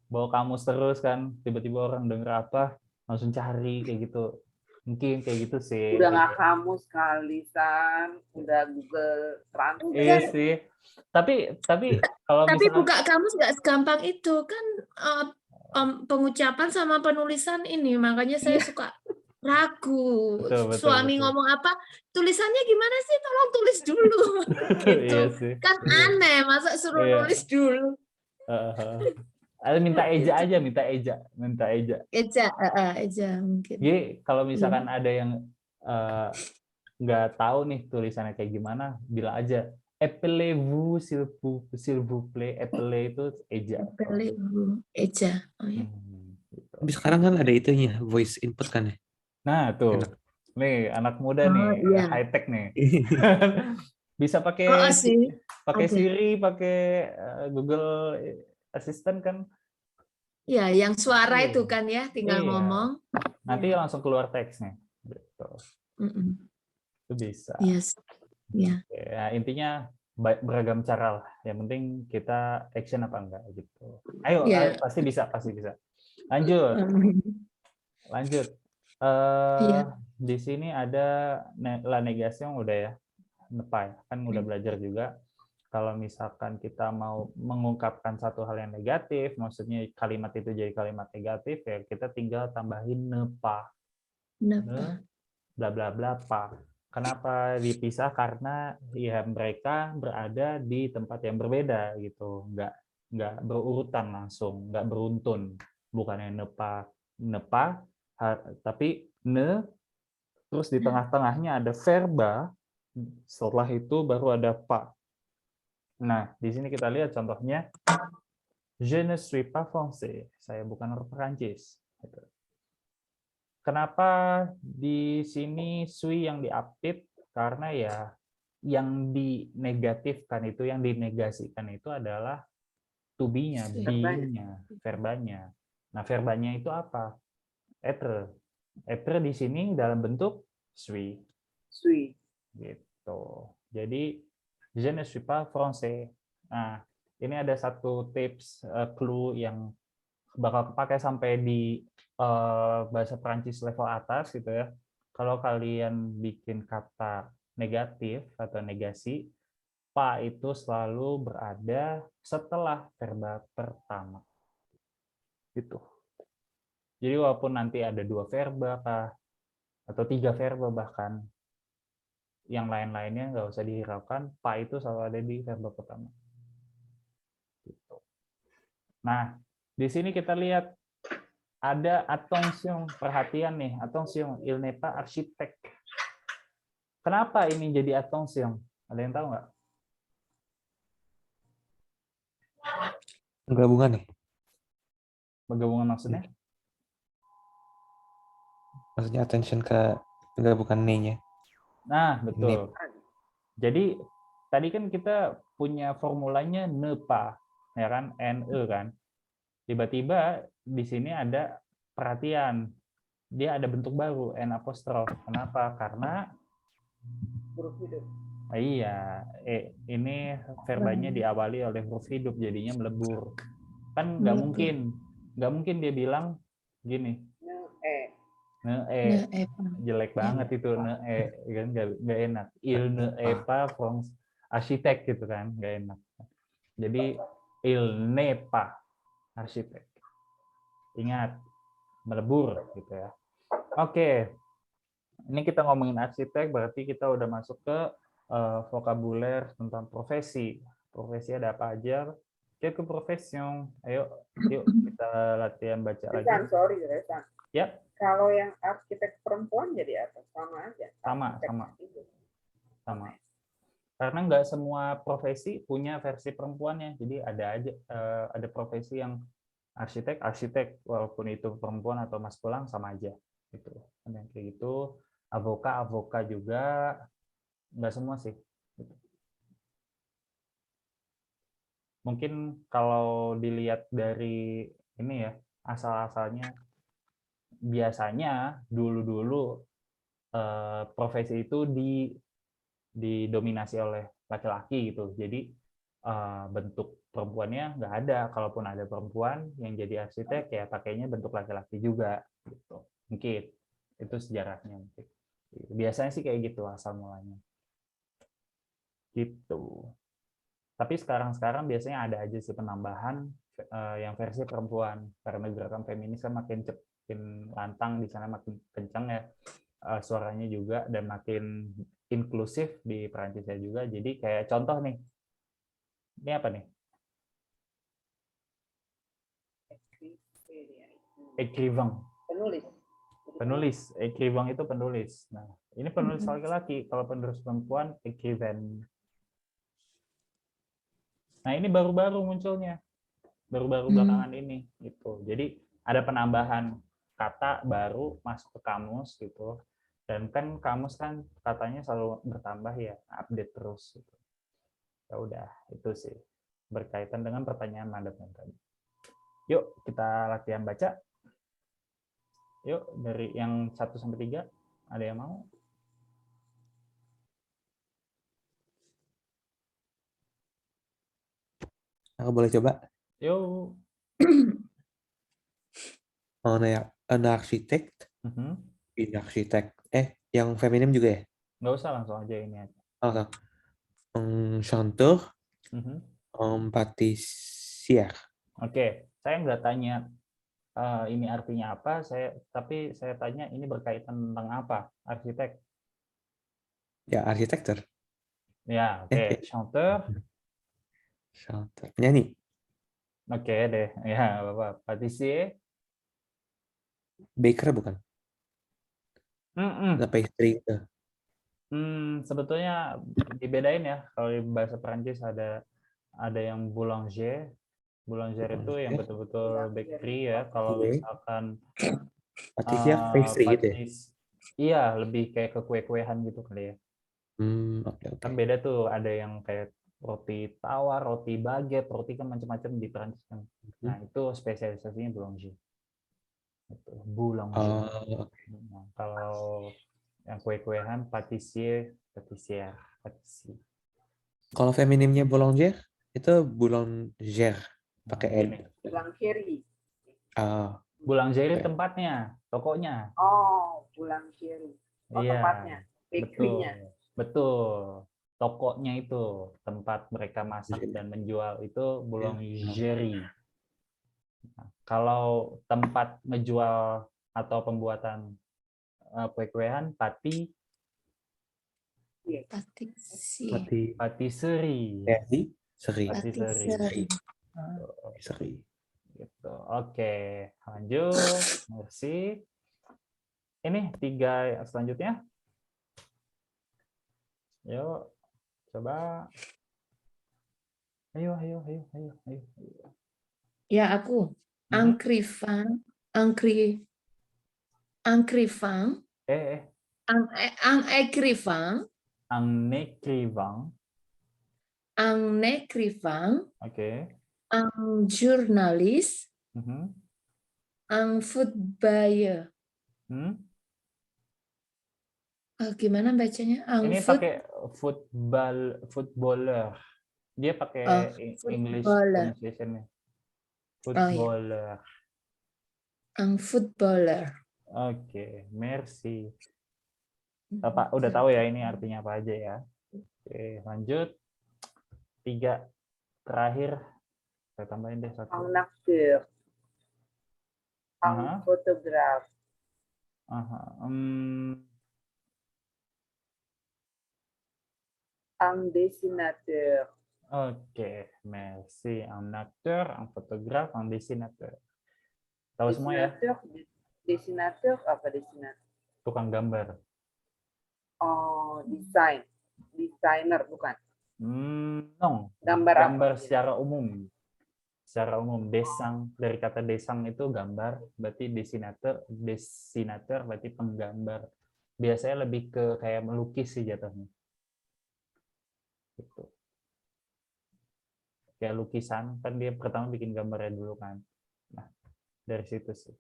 [SPEAKER 1] kamus terus kan, tiba-tiba orang denger apa, langsung cari kayak gitu. Mungkin kayak gitu sih.
[SPEAKER 4] Udah nggak kamu sekali, San. Udah Google Translate.
[SPEAKER 1] Iya sih. Tapi kalau
[SPEAKER 2] Tapi
[SPEAKER 1] misalkan
[SPEAKER 2] buka kamus nggak segampang itu kan, pengucapan sama penulisan ini, makanya saya suka ragu.
[SPEAKER 1] Betul,
[SPEAKER 2] Suami
[SPEAKER 1] betul.
[SPEAKER 2] ngomong apa, tulisannya gimana sih? Tolong tulis dulu. Gitu.
[SPEAKER 1] Iya sih.
[SPEAKER 2] Kan aneh, masa suruh
[SPEAKER 1] Iya.
[SPEAKER 2] nulis dulu.
[SPEAKER 1] Minta eja aja, minta eja.
[SPEAKER 2] Eja mungkin.
[SPEAKER 1] Jadi kalau misalkan ada yang nggak tahu nih tulisannya kayak gimana, bilang aja appelez-vous s'il vous plaît. Appelez itu eja.
[SPEAKER 2] Eja. Oh, ya.
[SPEAKER 1] Gitu.
[SPEAKER 3] Tapi sekarang kan ada itunya, voice input kan ya.
[SPEAKER 1] Nah tuh,
[SPEAKER 3] Enak.
[SPEAKER 1] nih anak muda
[SPEAKER 2] Oh,
[SPEAKER 1] nih,
[SPEAKER 2] iya.
[SPEAKER 1] high tech nih. Bisa pakai
[SPEAKER 2] sih.
[SPEAKER 1] pakai
[SPEAKER 2] Ada.
[SPEAKER 1] Siri, pakai Google Assistant kan.
[SPEAKER 2] Ya, yang suara
[SPEAKER 1] Iya.
[SPEAKER 2] itu kan ya, tinggal
[SPEAKER 1] Iya.
[SPEAKER 2] ngomong.
[SPEAKER 1] Nanti langsung keluar teksnya. Gitu. Itu bisa.
[SPEAKER 2] Yes. Ya.
[SPEAKER 1] Ya, intinya beragam cara lah. Yang penting kita action apa enggak gitu. Ayo,
[SPEAKER 2] Ya.
[SPEAKER 1] pasti bisa. Lanjut.
[SPEAKER 2] Iya.
[SPEAKER 1] Di sini ada la negation udah ya. Nepa kan udah belajar juga. Kalau misalkan kita mau mengungkapkan satu hal yang negatif, maksudnya kalimat itu jadi kalimat negatif, ya kita tinggal tambahin nepa.
[SPEAKER 2] Kenapa?
[SPEAKER 1] Bla bla bla pa. Kenapa dipisah? Karena ya mereka berada di tempat yang berbeda gitu, nggak berurutan langsung, nggak beruntun, bukannya nepa, tapi ne, terus di tengah-tengahnya ada verba, setelah itu baru ada pa. Nah, di sini kita lihat contohnya, je ne suis pas français, saya bukan orang Perancis. Kenapa di sini suis yang diapit? Karena ya yang dinegatifkan itu, yang dinegasikan itu adalah to be-nya, being-nya, verbanya. Nah, verbanya itu apa? Être. Être di sini dalam bentuk suis.
[SPEAKER 4] Suis.
[SPEAKER 1] Gitu. Jadi je ne suis pas français. Nah, ini ada satu tips clue yang bakal pakai sampai di bahasa Perancis level atas gitu ya. Kalau kalian bikin kata negatif atau negasi, pa itu selalu berada setelah verba pertama. Gitu. Jadi walaupun nanti ada 2 verba kah, atau 3 verba bahkan, yang lain-lainnya nggak usah dihiraukan, pa itu selalu ada di verba pertama. Gitu. Nah, di sini kita lihat ada attention, perhatian nih, attention, il n'est pas architecte. Kenapa ini jadi attention? Ada yang tahu nggak?
[SPEAKER 3] Gabungan nih.
[SPEAKER 1] Penggabungan maksudnya?
[SPEAKER 3] Maksudnya attention ke gabungan ne-nya.
[SPEAKER 1] Nah, betul. Jadi tadi kan kita punya formulanya nepa, ya kan, ne kan. Tiba-tiba di sini ada perhatian. dia ada bentuk baru, N apostrof. Kenapa? Karena
[SPEAKER 4] huruf hidup.
[SPEAKER 1] iya, ini verbanya diawali oleh huruf hidup, jadinya melebur. Kan nggak mungkin dia bilang gini, jelek banget itu kan nggak enak. Il ne est pas arsitek gitu kan, nggak enak. Jadi il n'est pas arsitek. Ingat, melebur gitu ya. Oke, ini kita ngomongin arsitek, berarti kita udah masuk ke vokabuler tentang profesi. Profesi ada apa aja? Ke profession. Ayo, yuk kita latihan baca lagi.
[SPEAKER 4] Sorry,
[SPEAKER 1] Yap.
[SPEAKER 4] Kalau yang arsitek perempuan jadi apa? Sama aja.
[SPEAKER 1] Sama. Karena nggak semua profesi punya versi perempuannya. Jadi ada profesi yang arsitek walaupun itu perempuan atau maskulang sama aja gitu. Ada yang kayak gitu. Avoka juga nggak semua sih. Mungkin kalau dilihat dari ini ya, asal-asalnya biasanya dulu profesi itu didominasi oleh laki-laki gitu. Jadi bentuk perempuannya nggak ada. Kalaupun ada perempuan yang jadi arsitek ya pakainya bentuk laki-laki juga gitu. Mungkin itu sejarahnya mungkin. Biasanya sih kayak gitu asal mulanya. Gitu. Tapi sekarang biasanya ada aja sih penambahan yang versi perempuan karena gerakan feminis kan makin lantang di sana, makin kencang ya suaranya juga, dan makin inklusif di Perancisnya juga. Jadi kayak contoh nih, ini apa nih? Écrivain. Penulis. Écrivain itu penulis. Nah, ini penulis laki-laki. Kalau penulis perempuan, écrivaine. Nah, ini baru-baru munculnya. Baru-baru belakangan ini gitu. Jadi ada penambahan kata baru masuk ke kamus gitu. Dan kan kamus kan katanya selalu bertambah ya, update terus gitu. Ya udah, itu sih berkaitan dengan pertanyaan Madam tadi. Yuk, kita latihan baca. Yuk, dari yang 1 sampai 3 ada yang mau?
[SPEAKER 3] Aku boleh coba?
[SPEAKER 1] Yuk.
[SPEAKER 3] Un architecte, une architecte. Yang feminim juga ya?
[SPEAKER 1] Nggak usah, langsung aja ini aja.
[SPEAKER 3] Un chanteur, un pâtissier.
[SPEAKER 1] Oke, saya nggak tanya ini artinya apa, tapi saya tanya ini berkaitan tentang apa, arsitek.
[SPEAKER 3] Ya, arsitektur.
[SPEAKER 1] Ya, oke. Chanteur.
[SPEAKER 3] Chanteur. Penyanyi.
[SPEAKER 1] Oke deh, ya Bapak. Pâtissier.
[SPEAKER 3] Baker bukan? Pastry itu.
[SPEAKER 1] Sebetulnya dibedain ya. Kalau di bahasa Perancis ada yang boulanger. Boulanger itu yang betul-betul bakery ya. Kalau misalkan
[SPEAKER 3] Pâtissier pastry gitu ya?
[SPEAKER 1] Iya, lebih kayak ke kue-kuean gitu kali ya. Kan beda tuh, ada yang kayak roti tawar, roti baguette, roti kan macam-macam di Perancis kan. Nah, itu spesialisasinya boulanger. Itu boulanger. Nah, kalau yang kue-kuean pâtissier.
[SPEAKER 3] Kalau feminimnya boulanger itu boulanger pakai n.
[SPEAKER 4] Boulangerie.
[SPEAKER 1] Boulangerie tempatnya, tokonya.
[SPEAKER 4] Oh, boulangerie.
[SPEAKER 1] Iya,
[SPEAKER 4] Tempatnya, bakery-nya.
[SPEAKER 1] Betul. Tokonya itu tempat mereka masak dan menjual itu boulangerie. Nah, kalau tempat menjual atau pembuatan kue-kuean, patisserie. Gitu. Oke, lanjut. Merci. Ini 3 selanjutnya. Yuk, coba. Ayo.
[SPEAKER 2] Ya, aku. Encrivant. Un écrivain.
[SPEAKER 1] Oke.
[SPEAKER 2] Un journaliste. Un footballeur.
[SPEAKER 1] Hmm?
[SPEAKER 2] Gimana bacanya?
[SPEAKER 1] Ini
[SPEAKER 2] Foot,
[SPEAKER 1] pakai footballer. Dia pakai English
[SPEAKER 2] footballer.
[SPEAKER 1] pronunciation-nya.
[SPEAKER 2] Oh ya,
[SPEAKER 1] Footballer.
[SPEAKER 2] footballer.
[SPEAKER 1] Oke, merci. Pak udah tahu ya ini artinya apa aja ya. Oke, lanjut. 3 terakhir. Saya tambahin deh 1.
[SPEAKER 4] Un acteur, un
[SPEAKER 1] Aha.
[SPEAKER 4] photographe,
[SPEAKER 1] Aha.
[SPEAKER 4] un dessinateur,
[SPEAKER 1] Oke, merci. Un acteur, un photographe, un dessinateur. Tahu semua ya?
[SPEAKER 4] dessinateur apa dessinateur?
[SPEAKER 1] Tukang gambar.
[SPEAKER 4] Oh, desainer bukan?
[SPEAKER 1] No.
[SPEAKER 4] Gambar
[SPEAKER 1] Gambar
[SPEAKER 4] apa?
[SPEAKER 1] secara umum. Secara umum, desang, dari kata desang itu gambar, berarti desinator berarti penggambar. Biasanya lebih ke kayak melukis sih jatuhnya. Gitu. Kayak lukisan, kan dia pertama bikin gambarnya dulu kan. Nah, dari situ sih.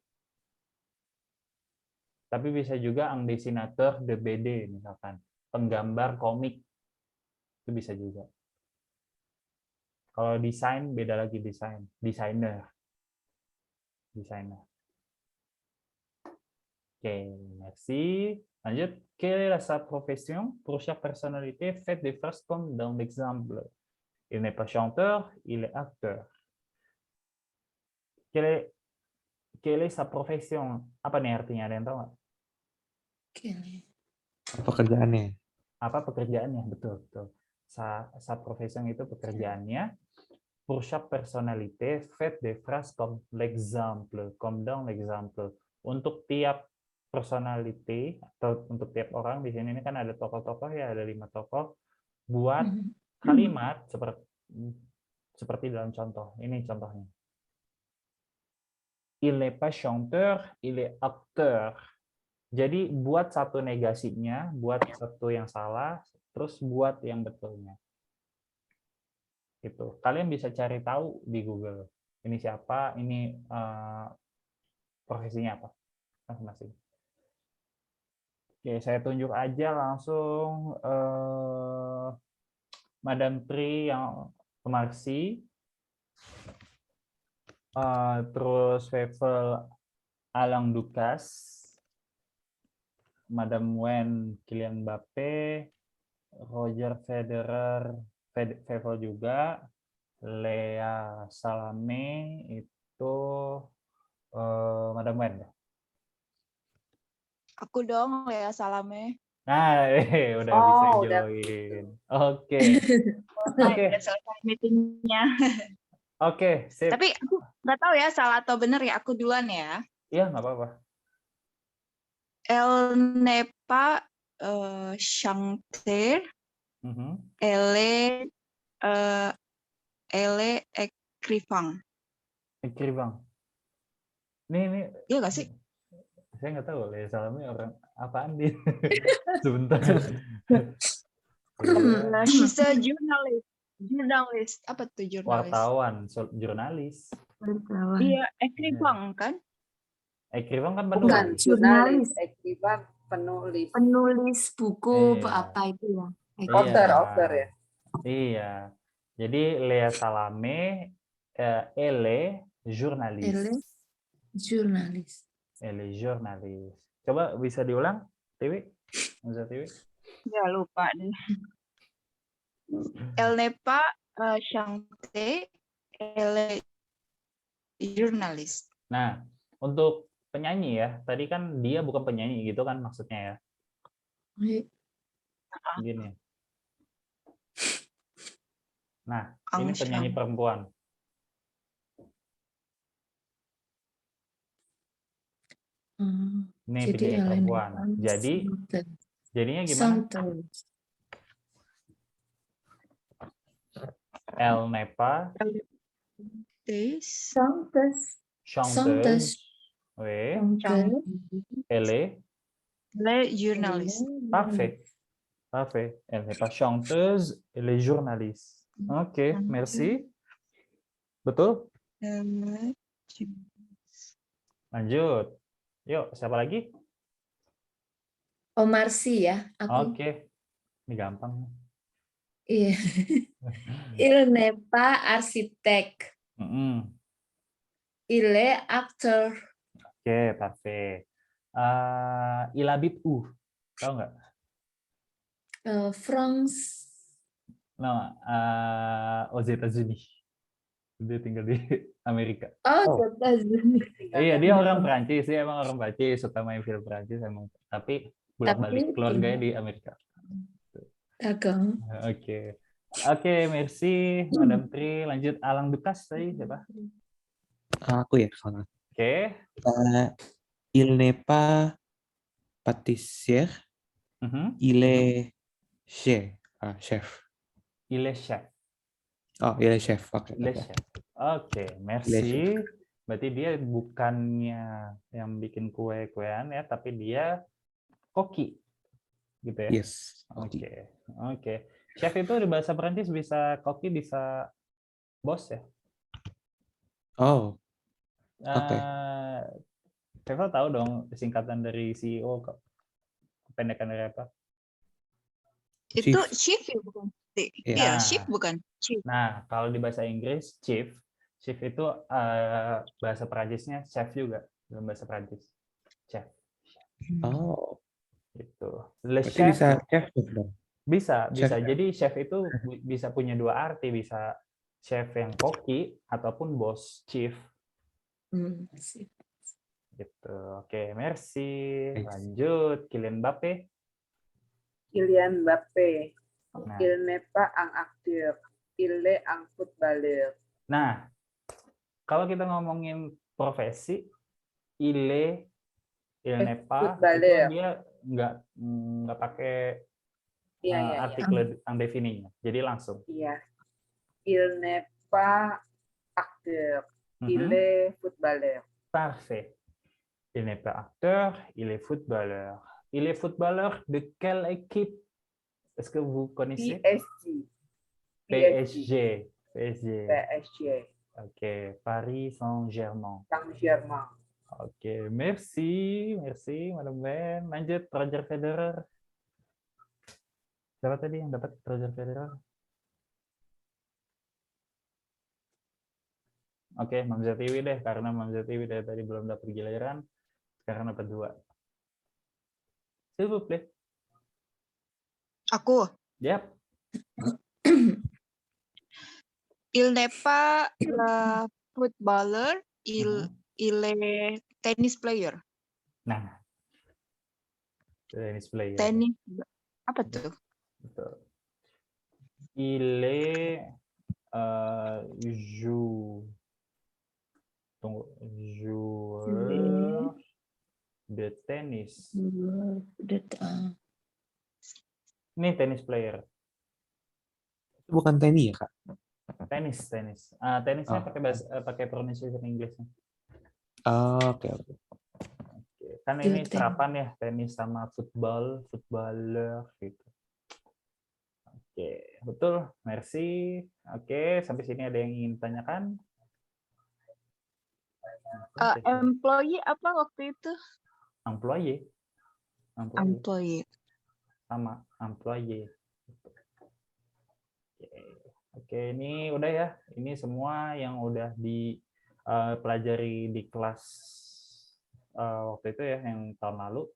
[SPEAKER 1] Tapi bisa juga un dessinateur de BD misalkan, penggambar komik. Itu bisa juga. Kalau desain beda lagi desainer. Oke, merci. Lanjut. Quelle est sa profession? Pour chaque personnalité, faites des phrases comme dans l'exemple. Il n'est pas chanteur, il est acteur. Quelle est sa profession? Apa nih artinya? Ada yang tahu nggak?
[SPEAKER 3] Pekerjaannya.
[SPEAKER 1] Apa pekerjaannya? Betul, betul. Sa profession itu pekerjaannya. Pour chaque personnalité, faites des phrases comme l'exemple, comme dans l'exemple. Untuk tiap personality atau untuk tiap orang di sini ini kan ada tokoh-tokoh ya, ada 5 tokoh. Buat kalimat seperti dalam contoh. Ini contohnya. Il n'est pas chanteur, il est acteur. Jadi buat satu negasinya, buat satu yang salah, terus buat yang betulnya. Gitu. Kalian bisa cari tahu di Google. Ini siapa, ini profesinya apa masing-masing. Oke, saya tunjuk aja langsung Madam Tri yang Marsi, terus Vevel Alang Dukas, Madam Wen Kylian Mbappe, Roger Federer, Vevel juga, Lea Salame itu Madam Wen.
[SPEAKER 5] Aku dong, Lea Salame.
[SPEAKER 1] Nah, udah bisa join. Oke. Oke.
[SPEAKER 5] Udah selesai meetingnya.
[SPEAKER 1] Oke, sip.
[SPEAKER 5] Tapi aku nggak tahu ya salah atau benar ya. Aku duluan ya.
[SPEAKER 1] Iya, nggak apa-apa.
[SPEAKER 5] Elle n'est pas chanteur. Elle est écrivain.
[SPEAKER 1] Écrivain. Ini.
[SPEAKER 5] Iya nggak sih?
[SPEAKER 1] Saya nggak tahu, Lea Salame orang apaan dia. Sebentar.
[SPEAKER 5] She's a journalist. Jurnalis. Apa tuh jurnalis?
[SPEAKER 1] Wartawan, jurnalis.
[SPEAKER 5] Iya, écrivain kan?
[SPEAKER 1] Écrivain kan
[SPEAKER 4] Bukan
[SPEAKER 1] penulis.
[SPEAKER 4] jurnalis, écrivain penulis.
[SPEAKER 2] Penulis buku
[SPEAKER 1] Iya.
[SPEAKER 2] apa itu ya?
[SPEAKER 4] Author ya.
[SPEAKER 1] Iya. Jadi Lea Salame, elle journaliste.
[SPEAKER 2] Jurnalis.
[SPEAKER 1] Elle journaliste. Coba bisa diulang, Tiwi? Bisa Tiwi?
[SPEAKER 5] Ya lupa deh. Elle n'est pas chanteur. Elle est journaliste.
[SPEAKER 1] Nah, untuk penyanyi ya, tadi kan dia bukan penyanyi gitu kan maksudnya ya. Gini. Nah, ini penyanyi perempuan. Ini penyanyi perempuan. Jadi, jadinya gimana? Elle n'est pas chanteuse. Oui. Elle est
[SPEAKER 5] journaliste.
[SPEAKER 1] Parfait. Parfait. Elle n'est pas chanteuse, elle est journaliste. Oke, merci. Betul? Lanjut. Yuk, siapa lagi?
[SPEAKER 2] Omar Sy ya, aku.
[SPEAKER 1] Oke, ini gampang.
[SPEAKER 2] Iya. Il n'est pas architecte.
[SPEAKER 1] Mm-mm.
[SPEAKER 2] Il est acteur.
[SPEAKER 1] Oke, parfait. Il habite où? Tahu nggak?
[SPEAKER 2] France.
[SPEAKER 1] No, aux États-Unis. Dia tinggal di Amerika.
[SPEAKER 2] Oh, États-Unis.
[SPEAKER 1] Iya, dia orang Prancis, dia emang orang Prancis, suka main film Prancis emang. Tapi bolak-balik keluarganya di Amerika.
[SPEAKER 2] D'accord.
[SPEAKER 1] Oke. Oke, merci Madam Tri. Lanjut Alang Dukas tadi siapa?
[SPEAKER 3] Aku ya salah.
[SPEAKER 1] Oke.
[SPEAKER 3] Il n'est pas pâtissier, il est chef. Chef.
[SPEAKER 1] Il est chef.
[SPEAKER 3] Oh, il est chef. Oke.
[SPEAKER 1] Il est chef. Oke, merci. Berarti dia bukannya yang bikin kue-kuean ya, tapi dia koki. Gitu ya?
[SPEAKER 3] Yes.
[SPEAKER 1] Oke. Oke. Chef itu di bahasa Perancis bisa koki, bisa bos ya?
[SPEAKER 3] Oh. Oke.
[SPEAKER 1] Trevor tahu dong singkatan dari CEO, kependekan dari apa?
[SPEAKER 5] Itu chief ya bukan? Iya, chief bukan? Chief.
[SPEAKER 1] Nah, kalau di bahasa Inggris, chief itu bahasa Perancisnya chef juga dalam bahasa Perancis. Chef.
[SPEAKER 3] Oh.
[SPEAKER 1] Gitu. Le
[SPEAKER 3] Berarti
[SPEAKER 1] chef
[SPEAKER 3] bisa chef dong.
[SPEAKER 1] bisa.
[SPEAKER 3] Chef.
[SPEAKER 1] Jadi chef itu bisa punya dua arti, bisa chef yang koki ataupun bos, chief. Gitu. Oke, merci. Lanjut, Kylian Mbappe.
[SPEAKER 4] Kylian Mbappe.
[SPEAKER 1] Nah.
[SPEAKER 4] Il n'est pas un acteur, il est un footballeur.
[SPEAKER 1] Nah, kalau kita ngomongin profesi, il n'est pas, itu dia nggak pakai artikel yang defininya. Jadi langsung.
[SPEAKER 4] Iya. Il n'est pas acteur, il est footballeur.
[SPEAKER 1] Parfait. Il n'est pas acteur, il est footballeur. Il est footballeur de quelle équipe? Est-ce que vous connaissez? PSG. Ok, Paris Saint-Germain. Ok, merci Madam Ben. Lanjut, Roger Federer. Siapa tadi yang dapat Roger Federer? Oke, Mamza Tiwi deh, karena Mamza Tiwi dari tadi belum dapat giliran, sekarang dapat 2. S'il vous plaît.
[SPEAKER 5] Aku.
[SPEAKER 1] Yep.
[SPEAKER 5] Il n'est pas footballer, il est tennis player.
[SPEAKER 1] Nah, tennis player.
[SPEAKER 5] Tenis apa tuh?
[SPEAKER 1] Betul. Il est joueur de tennis. Ini tenis player.
[SPEAKER 3] Bukan tenis ya, Kak?
[SPEAKER 1] Tenis. Tenisnya pakai pronunciation Inggrisnya.
[SPEAKER 3] Oke.
[SPEAKER 1] Kan ini serapan ya, tenis sama footballer gitu. Oke, betul. Merci. Oke, sampai sini ada yang ingin tanyakan?
[SPEAKER 5] Employee apa waktu itu?
[SPEAKER 1] Employee. Sama employee. Oke, ini udah ya. Ini semua yang udah dipelajari di kelas waktu itu ya, yang tahun lalu.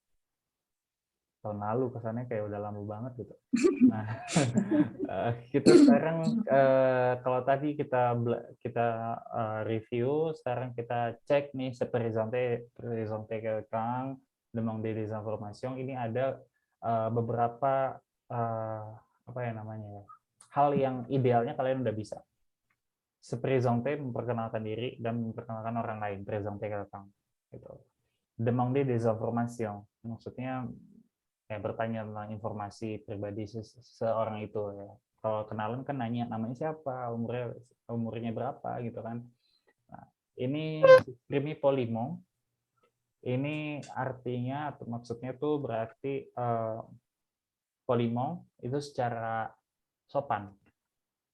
[SPEAKER 1] Tahun lalu kesannya kayak udah lama banget gitu. Nah, kita sekarang kalau tadi kita review, sekarang kita cek nih présenter quelqu'un, demander des informations. Ini ada beberapa hal yang idealnya kalian udah bisa. Se-présenter, memperkenalkan diri dan memperkenalkan orang lain, présenter quelqu'un gitu. Demander des informations, maksudnya bertanya tentang informasi pribadi seseorang itu ya. Kalau kenalan kan nanya namanya siapa, umurnya berapa gitu kan. Nah, ini s'exprimer poliment. Ini artinya atau maksudnya tuh berarti poliment itu secara sopan.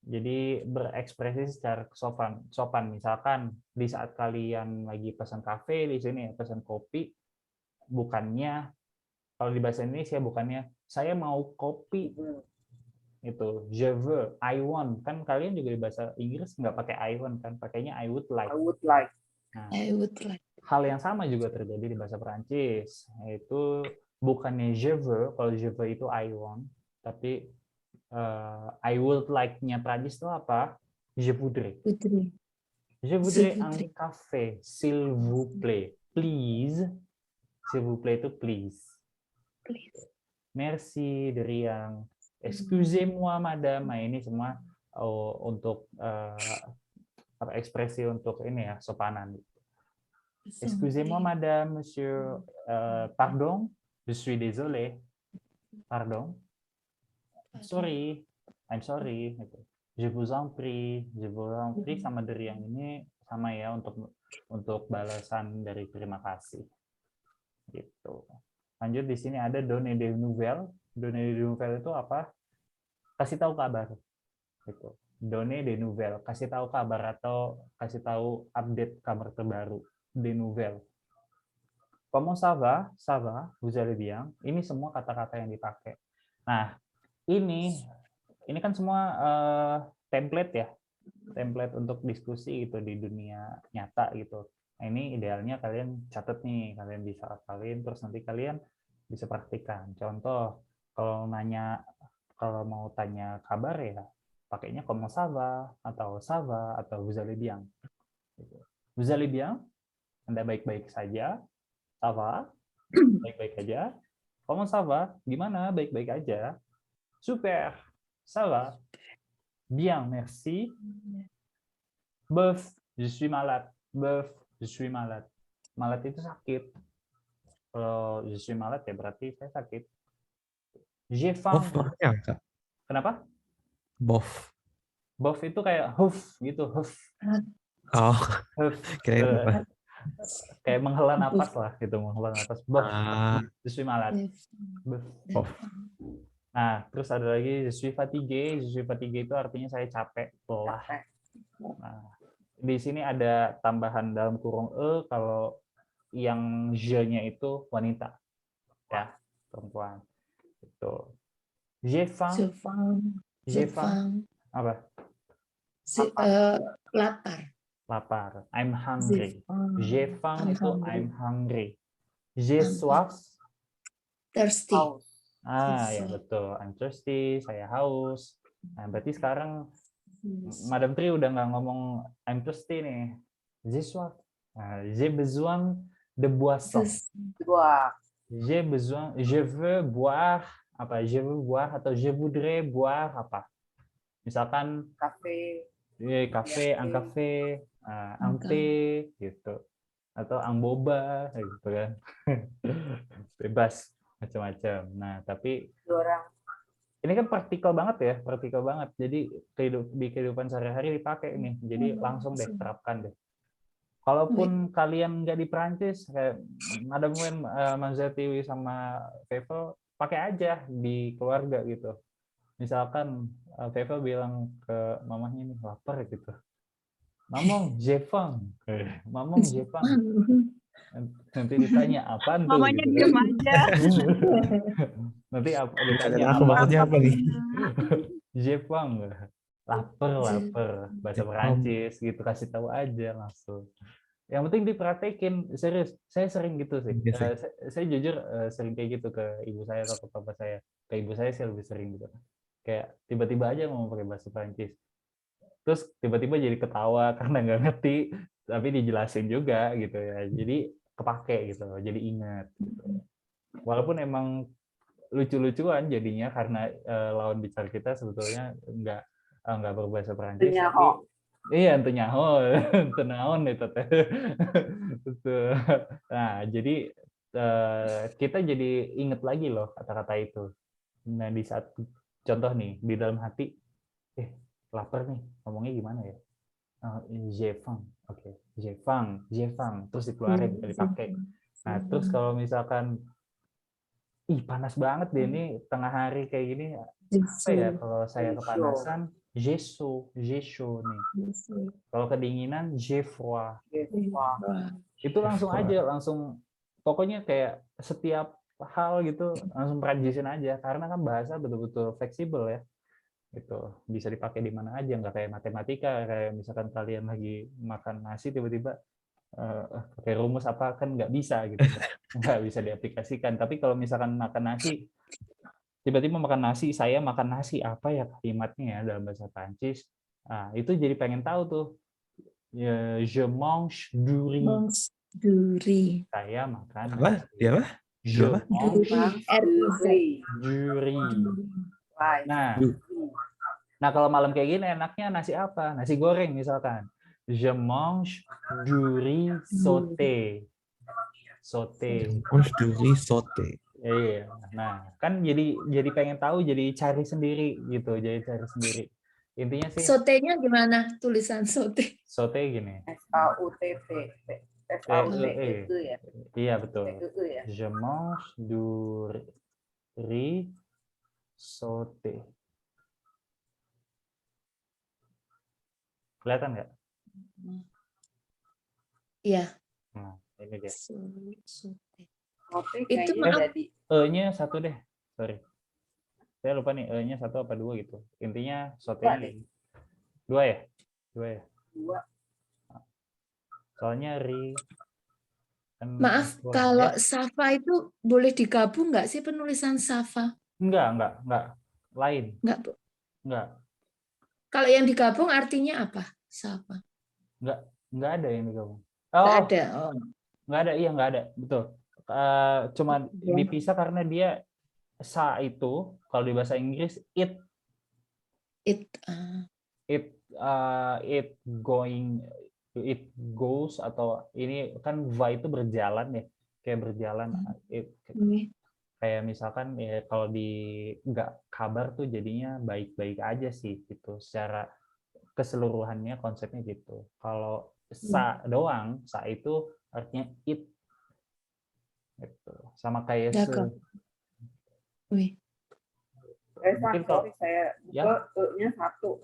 [SPEAKER 1] Jadi berekspresi secara sopan. Misalkan di saat kalian lagi pesan kafe di sini ya, pesan kopi, bukannya Kalau di bahasa Indonesia bukannya saya mau kopi, itu je veux, I want. Kan kalian juga di bahasa Inggris nggak pakai I want kan, pakainya I would like.
[SPEAKER 4] I would like.
[SPEAKER 1] Nah,
[SPEAKER 2] I would like.
[SPEAKER 1] hal yang sama juga terjadi di bahasa Perancis, yaitu bukannya je veux, kalau je veux itu I want, tapi I would like-nya Perancis itu apa? Je voudrais.
[SPEAKER 2] Putri.
[SPEAKER 1] Je voudrais un
[SPEAKER 2] voudrais.
[SPEAKER 1] café, s'il vous plaît. Please. S'il vous plaît itu please.
[SPEAKER 2] Please.
[SPEAKER 1] Merci Deriang. Excusez-moi madame. Nah, ini semua untuk ekspresi untuk ini ya, sopanan. Excusez-moi madame, monsieur. Pardon, je suis désolé. Pardon. Sorry, I'm sorry. Je vous en prie sama Deriang ini sama ya untuk balasan dari terima kasih. Gitu. Lanjut di sini ada donner des nouvelles. Donner des nouvelles itu apa? Kasih tahu kabar. Gitu. Donner des nouvelles, kasih tahu kabar atau kasih tahu update kabar terbaru. Des nouvelles. Comment ça va? Ça va? Vous allez bien? Ini semua kata-kata yang dipakai. Nah, ini kan semua template ya. Template untuk diskusi gitu di dunia nyata gitu. Nah, ini idealnya kalian catat nih, kalian bisa hafalin, terus nanti kalian bisa praktikkan. Contoh, kalau mau tanya kabar ya, pakainya comment ça va, atau vous allez bien. Vous allez bien? Anda baik-baik saja? Ça va? Baik-baik aja? Comment ça va? Gimana? Baik-baik aja? Super! Ça va? Bien, merci. Bof, je suis malade. Bof, je suis malade. Malade itu sakit. Kalau je suis malade ya berarti saya sakit. J'ai faim.
[SPEAKER 3] Bof, ya, Kak.
[SPEAKER 1] Kenapa?
[SPEAKER 3] Bof.
[SPEAKER 1] Bof itu kayak huf gitu, huf.
[SPEAKER 3] Oh,
[SPEAKER 1] Huf.
[SPEAKER 3] kirain apa?
[SPEAKER 1] Kayak menghela napas lah gitu, menghela napas. Bof, je suis malade. Bof.
[SPEAKER 3] Bof.
[SPEAKER 1] Nah, terus ada lagi je suis fatigué. Je suis fatigué itu artinya saya capek, lelah. Nah, di sini ada tambahan dalam kurung e kalau yang je-nya itu wanita. Ya, perempuan. Itu. J'ai faim. J'ai faim. Apa?
[SPEAKER 2] Lapar.
[SPEAKER 1] Lapar. I'm hungry. J'ai faim itu I'm hungry. J'ai soif.
[SPEAKER 2] Thirsty.
[SPEAKER 1] Ya betul. I'm thirsty. Saya haus. Nah, berarti sekarang Madam Tri udah nggak ngomong I'm thirsty nih. J'ai soif. J'ai besoin de boisson. Je veux boire apa? Je veux boire atau je voudrais boire apa? Misalkan kafe, un café, un thé gitu. Atau un boba gitu kan. Bebas macam-macam. Nah, tapi ini kan praktikal banget ya, praktikal banget. Jadi di kehidupan sehari-hari dipakai nih. Jadi langsung deh terapkan deh. Kalaupun kalian nggak di Prancis, kayak Madam Wen, Manzatiwi sama Vevel, pakai aja di keluarga gitu. Misalkan Vevel bilang ke mamanya nih lapar gitu. Mamong, Jepang. Mamong, Jepang. Nanti ditanya apaan tuh?
[SPEAKER 5] Mamanya
[SPEAKER 1] gitu.
[SPEAKER 5] diem aja.
[SPEAKER 1] Nanti ditanya
[SPEAKER 3] Aku maksudnya apa nih?
[SPEAKER 1] Jepang. Lapar. Bahasa Perancis gitu, kasih tahu aja langsung. Yang penting dipraktekin, serius. Saya sering gitu sih. Saya jujur sering kayak gitu ke ibu saya atau ke papa saya. Ke ibu saya sih lebih sering gitu. Kayak tiba-tiba aja ngomong pakai bahasa Perancis. Terus tiba-tiba jadi ketawa karena nggak ngerti, tapi dijelasin juga gitu ya. Jadi kepake gitu, jadi ingat. Gitu. Walaupun emang lucu-lucuan jadinya karena lawan bicara kita sebetulnya nggak berbahasa Perancis. Iya, tenyaho itu teh. Nah, jadi kita jadi inget lagi loh kata-kata itu. Nah, di saat contoh nih di dalam hati, lapar nih, ngomongnya gimana ya? J'ai faim, oke, j'ai faim, terus dikeluarin, dipakai. Nah, terus kalau misalkan, panas banget deh ini tengah hari kayak gini, apa ya kalau saya kepanasan? J'ai chaud nih. Kalau kedinginan, j'ai froid. Itu langsung aja, pokoknya kayak setiap hal gitu langsung Perancisin aja karena kan bahasa betul-betul fleksibel ya. Gitu. Bisa dipakai di mana aja, nggak kayak matematika kayak misalkan kalian lagi makan nasi tiba-tiba pakai rumus apa kan nggak bisa gitu. Nggak bisa diaplikasikan. Tapi kalau misalkan makan nasi tiba-tiba makan nasi, saya makan nasi apa ya kalimatnya ya dalam bahasa Prancis. Nah, itu jadi pengen tahu tuh. Ya, je mange du riz.
[SPEAKER 2] Duri.
[SPEAKER 1] Saya makan
[SPEAKER 3] Apa?
[SPEAKER 1] nasi.
[SPEAKER 3] Dia apa?
[SPEAKER 1] Je
[SPEAKER 3] Apa?
[SPEAKER 2] Duri. R-I-Z.
[SPEAKER 1] du riz. Nah,
[SPEAKER 3] Du.
[SPEAKER 1] nah kalau malam kayak gini enaknya nasi apa? Nasi goreng misalkan. Je mange du riz sauté. Sauté.
[SPEAKER 3] Mange du riz sauté.
[SPEAKER 1] Iya. Nah, kan jadi pengen tahu, jadi cari sendiri gitu, jadi cari sendiri. Intinya sih
[SPEAKER 2] Sotenya gimana tulisan sote?
[SPEAKER 1] sauté gini.
[SPEAKER 4] SAUTT.
[SPEAKER 1] TEE.
[SPEAKER 4] SAUTE ya.
[SPEAKER 1] Iya betul.
[SPEAKER 4] TEE ya.
[SPEAKER 1] Je mange du riz sauté. Kelihatan nggak?
[SPEAKER 2] Iya.
[SPEAKER 1] Nah, ini dia.
[SPEAKER 2] Sote.
[SPEAKER 4] Sote
[SPEAKER 2] Itu
[SPEAKER 4] kayaknya
[SPEAKER 2] maaf.
[SPEAKER 4] jadi
[SPEAKER 1] E-nya satu deh. Sorry. Saya lupa nih E-nya satu apa dua gitu. Intinya sauté
[SPEAKER 4] deh.
[SPEAKER 1] dua ya? Dua ya?
[SPEAKER 4] 2.
[SPEAKER 1] Soalnya kan
[SPEAKER 2] Maaf,
[SPEAKER 1] kurang,
[SPEAKER 2] kalau
[SPEAKER 1] ya?
[SPEAKER 2] Safa itu boleh digabung nggak sih penulisan Safa?
[SPEAKER 1] Enggak. Lain.
[SPEAKER 2] Nggak, Bu.
[SPEAKER 1] Enggak.
[SPEAKER 2] Kalau yang digabung artinya apa? Safa.
[SPEAKER 1] Enggak ada yang digabung.
[SPEAKER 2] Nggak
[SPEAKER 1] Oh,
[SPEAKER 2] ada. Oh.
[SPEAKER 1] enggak ada. Iya, enggak ada. Betul. Cuma
[SPEAKER 2] Ya.
[SPEAKER 1] dipisah karena dia sa itu kalau di bahasa Inggris it going it goes atau ini kan va itu berjalan ya. Kayak berjalan kayak misalkan ya kalau di nggak kabar tuh jadinya baik-baik aja sih gitu secara keseluruhannya konsepnya gitu. Kalau sa doang, sa itu artinya it gitu. Sama kayak
[SPEAKER 2] D'accord. Oui.
[SPEAKER 1] mungkin kalau
[SPEAKER 4] saya
[SPEAKER 1] ya
[SPEAKER 4] E-nya 1.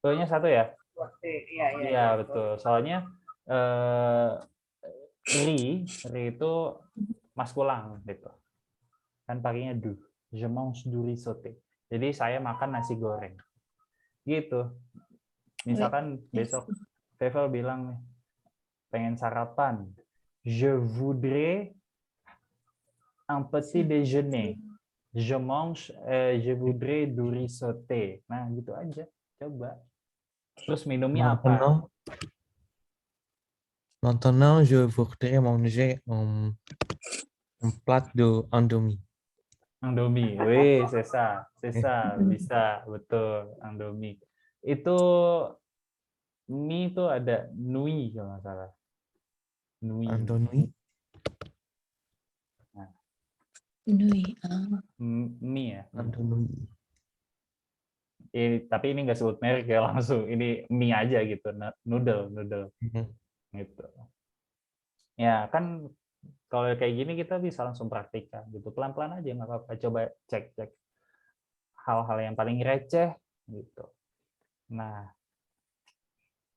[SPEAKER 1] E-nya satu ya?
[SPEAKER 4] Iya.
[SPEAKER 1] Iya betul. Soalnya ri itu maskulang gitu. Kan pakainya du. Je mange du riz sauté. Jadi saya makan nasi goreng. Gitu. Misalkan besok Tevel bilang nih, pengen sarapan. Je voudrais un petit déjeuner. Je voudrais du riz sauté. Nah, gitu aja. Coba. Terus minumnya apa?
[SPEAKER 3] Maintenant, je voudrais manger un plat de Indomie.
[SPEAKER 1] Indomie. Wih, sesa, bisa, betul, Indomie. Itu mie itu ada nui kalau nggak salah. Nui.
[SPEAKER 3] Indomie.
[SPEAKER 1] Nah,
[SPEAKER 2] Nui.
[SPEAKER 1] mie ya.
[SPEAKER 3] Indomie.
[SPEAKER 1] Tapi ini nggak sebut merek ya langsung. Ini mie aja gitu, noodle gitu. Ya kan kalau kayak gini kita bisa langsung praktikkan gitu, pelan-pelan aja nggak apa-apa. Coba cek hal-hal yang paling receh gitu. Nah,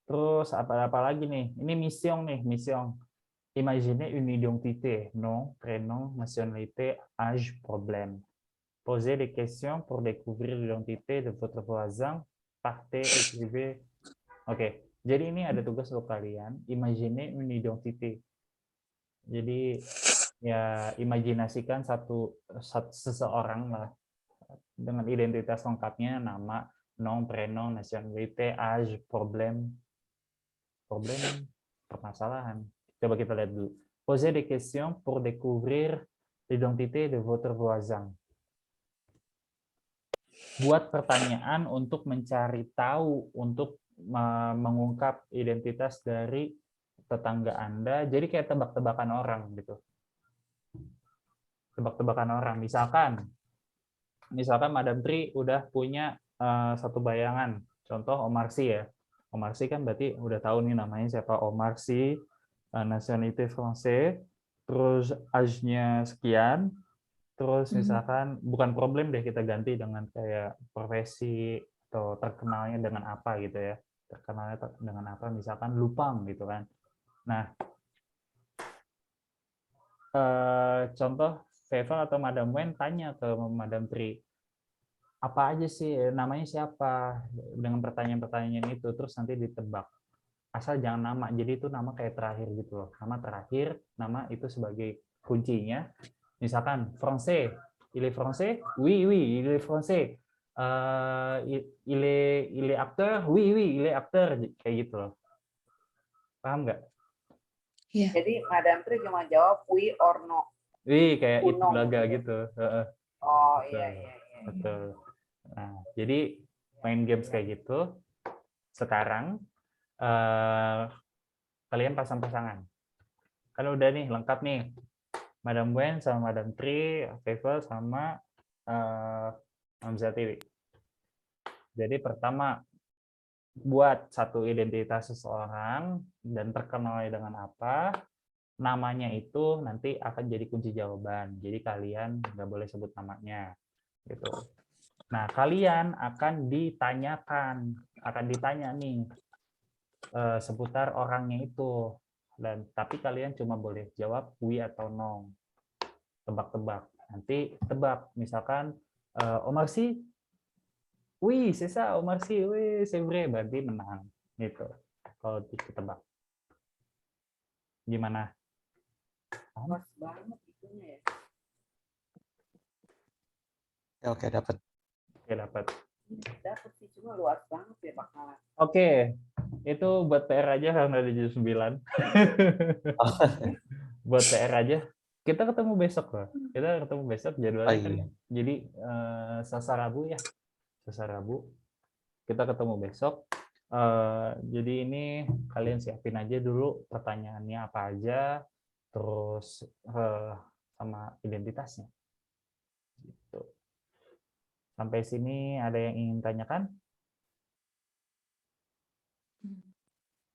[SPEAKER 1] terus apa lagi nih? Ini mission. Imaginez une identité, nom, prénom, nationalité, âge, problème. Posez des questions pour découvrir l'identité de votre voisin. Partez, écrivez. Oke, jadi ini ada tugas untuk kalian. Imaginez une identité. Jadi ya imajinasikan seseorang lah dengan identitas lengkapnya, nama, nom, prénom, nationalité, âge, problème, permasalahan. Coba kita lihat dulu. Posez des questions pour découvrir l'identité de votre voisin. Buat pertanyaan untuk mencari tahu, untuk mengungkap identitas dari tetangga Anda. Jadi kayak tebak-tebakan orang gitu. Tebak-tebakan orang. Misalkan Madam Tri udah punya satu bayangan. Contoh Omar Sy ya. Omar Sy kan berarti udah tahu nih namanya siapa. Omar Sy, nationalité français, terus âge-nya sekian, terus misalkan bukan problem deh kita ganti dengan kayak profesi atau terkenalnya dengan apa gitu ya. Terkenalnya dengan apa, misalkan Lupang gitu kan. Nah, contoh Fevel atau Madam Wen tanya ke Madam Tri, apa aja sih namanya siapa, dengan pertanyaan-pertanyaan itu, terus nanti ditebak. Asal jangan nama, jadi itu nama kayak terakhir gitu loh, nama terakhir, nama itu sebagai kuncinya. Misalkan français, il est français, oui oui il est français, il est acteur, oui oui il est acteur, kayak gitu loh, paham nggak?
[SPEAKER 2] Iya.
[SPEAKER 4] Jadi Madam Tri cuma jawab oui or no.
[SPEAKER 1] Wih, kayak itu
[SPEAKER 4] Kuno
[SPEAKER 1] laga
[SPEAKER 4] gitu.
[SPEAKER 1] gitu.
[SPEAKER 4] Oh
[SPEAKER 1] Betul.
[SPEAKER 4] iya iya iya.
[SPEAKER 1] Betul. Nah, jadi main games kayak gitu. Sekarang kalian pasang-pasangan. Kan udah nih lengkap nih. Madam Wen sama Madam Tri, Fevel sama Hamzah TV. Jadi pertama buat satu identitas seseorang dan terkenalnya dengan apa, namanya itu nanti akan jadi kunci jawaban. Jadi kalian nggak boleh sebut namanya, gitu. Nah, kalian akan ditanya nih seputar orangnya itu, dan tapi kalian cuma boleh jawab oui atau no, tebak-tebak. Nanti tebak, misalkan Omar Sy, oui c'est ça, Omar Sy, oui c'est vrai, berarti menang, gitu. Kalau ditebak, gimana?
[SPEAKER 4] Luas banget itunya ya.
[SPEAKER 3] Oke, dapat.
[SPEAKER 1] Oke, dapat.
[SPEAKER 4] Dapat sih, cuma luas banget ya bakalan.
[SPEAKER 1] Oke, itu buat PR aja karena ada jam 9. Buat PR aja. Kita ketemu besok loh. Kita ketemu besok jadwalnya kan.
[SPEAKER 3] iya.
[SPEAKER 1] Jadi Selasa Rabu ya. Selasa Rabu. Kita ketemu besok. Jadi ini kalian siapin aja dulu pertanyaannya apa aja, terus sama identitasnya. Gitu. Sampai sini ada yang ingin tanyakan?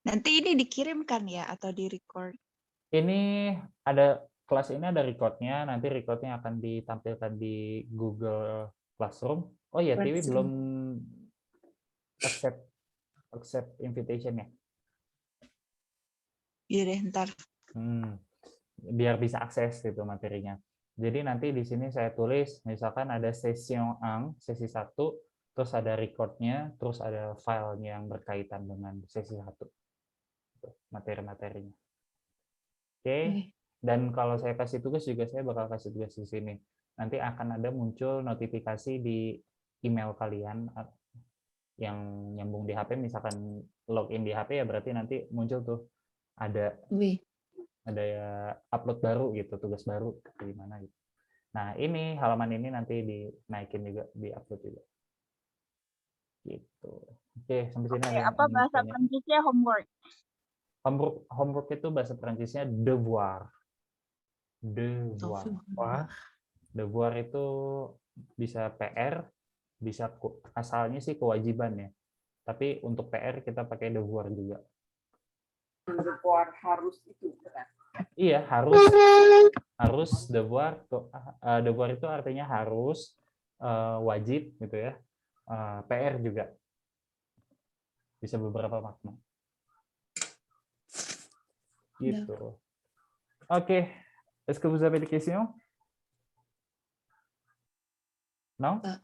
[SPEAKER 5] Nanti ini dikirimkan ya atau di record?
[SPEAKER 1] Ini ada kelas ini ada recordnya, nanti recordnya akan ditampilkan di Google Classroom. Oh ya, Tiwi belum accept invitation ya.
[SPEAKER 5] Iya deh, ntar.
[SPEAKER 1] Biar bisa akses gitu materinya. Jadi nanti di sini saya tulis, misalkan ada sesi 1, sesi 1, terus ada recordnya, terus ada filenya yang berkaitan dengan sesi 1. Materi-materinya. Oke. Dan kalau saya kasih tugas juga saya bakal kasih tugas di sini. Nanti akan ada muncul notifikasi di email kalian yang nyambung di HP, misalkan login di HP ya berarti nanti muncul tuh ada ya upload baru gitu, tugas baru gimana gitu. Nah, ini halaman ini nanti dinaikin juga, di-upload juga. Gitu. Oke, sampai sini ada
[SPEAKER 6] apa bahasa Prancisnya homework?
[SPEAKER 1] Homework itu bahasa Perancisnya devoir. Devoir.
[SPEAKER 3] Wah,
[SPEAKER 1] Devoir itu bisa PR, bisa asalnya sih kewajiban ya. Tapi untuk PR kita pakai devoir juga.
[SPEAKER 4] Devoir harus itu kan?
[SPEAKER 1] Iya, harus devoir. Devoir itu artinya harus, wajib gitu ya. PR juga. Bisa beberapa makna. Gitu. Oke. Est-ce que vous avez des questions? Non? Pas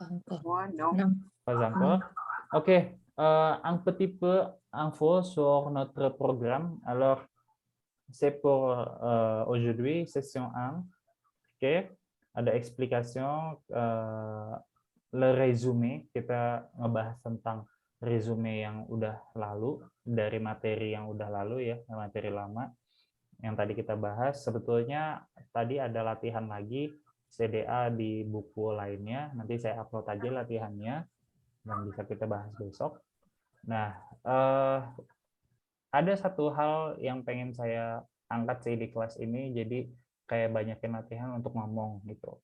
[SPEAKER 1] encore. Ok. Un petit peu info sur notre programme. Alors, c'est pour aujourd'hui, session 1. Ok. Ada explication, le résumé. Kita ngebahas tentang resume yang udah lalu, dari materi yang udah lalu ya, materi lama. Yang tadi kita bahas, sebetulnya tadi ada latihan lagi CDA di buku lainnya, nanti saya upload aja latihannya dan bisa kita bahas besok. Nah, ada satu hal yang pengen saya angkat sih di kelas ini, jadi kayak banyakin latihan untuk ngomong gitu.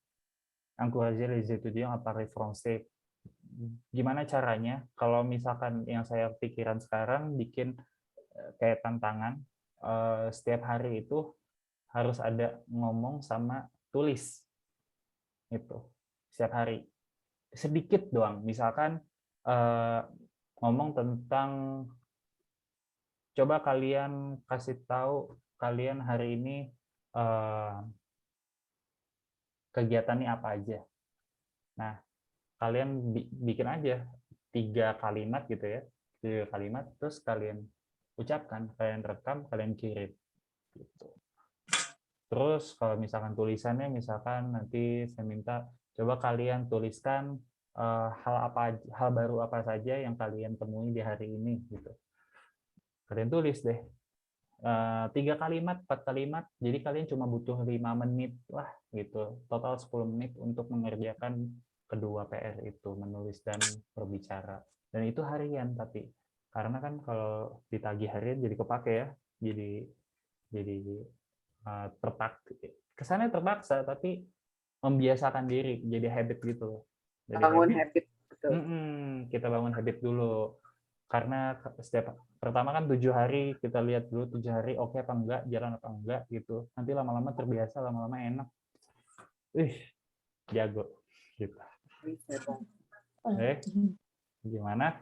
[SPEAKER 1] Encourager les étudiants à parler français. Gimana caranya? Kalau misalkan yang saya pikiran sekarang bikin kayak tantangan, setiap hari itu harus ada ngomong sama tulis itu setiap hari sedikit doang, misalkan ngomong tentang, coba kalian kasih tahu kalian hari ini kegiatannya apa aja. Nah, kalian bikin aja 3 kalimat gitu ya, 3 kalimat, terus kalian ucapkan, kalian rekam, kalian kirim. Gitu. Terus kalau misalkan tulisannya, misalkan nanti saya minta coba kalian tuliskan hal baru apa saja yang kalian temui di hari ini gitu. Kalian tulis deh 3 kalimat, 4 kalimat, jadi kalian cuma butuh 5 menit lah gitu, total 10 menit untuk mengerjakan kedua PR itu, menulis dan berbicara. Dan itu harian, tapi karena kan kalau ditagih harian jadi kepake ya, jadi kesannya terpaksa, tapi membiasakan diri jadi habit gitu. Jadi
[SPEAKER 4] Bangun habit, betul.
[SPEAKER 1] Kita bangun habit dulu. Karena pertama kan 7 hari, kita lihat dulu 7 hari oke apa enggak, jalan apa enggak gitu. Nanti lama-lama terbiasa, lama-lama enak. Jago gitu. Gimana?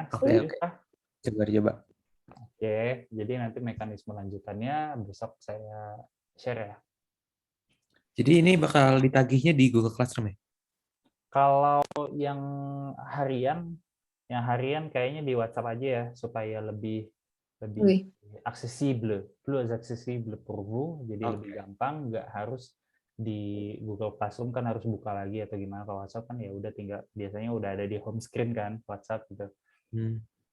[SPEAKER 3] Oke. Coba.
[SPEAKER 1] Oke, jadi nanti mekanisme lanjutannya besok saya share ya.
[SPEAKER 3] Jadi ini bakal ditagihnya di Google Classroom ya?
[SPEAKER 1] Kalau yang harian kayaknya di WhatsApp aja ya, supaya lebih aksesibel, plus aksesibel pour vous, jadi lebih gampang, nggak harus di Google Classroom kan harus buka lagi atau gimana. Kalau WhatsApp kan ya udah tinggal, biasanya udah ada di home screen kan WhatsApp gitu.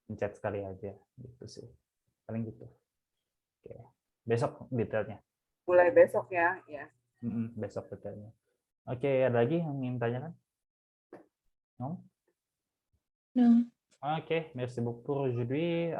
[SPEAKER 1] Pencet sekali aja gitu sih. Paling gitu. Oke. Besok detailnya.
[SPEAKER 4] Mulai besok ya, ya.
[SPEAKER 1] Besok detailnya. Oke, ada lagi yang ingin tanyakan? Non?
[SPEAKER 2] No.
[SPEAKER 1] Ok, merci beaucoup pour aujourd'hui.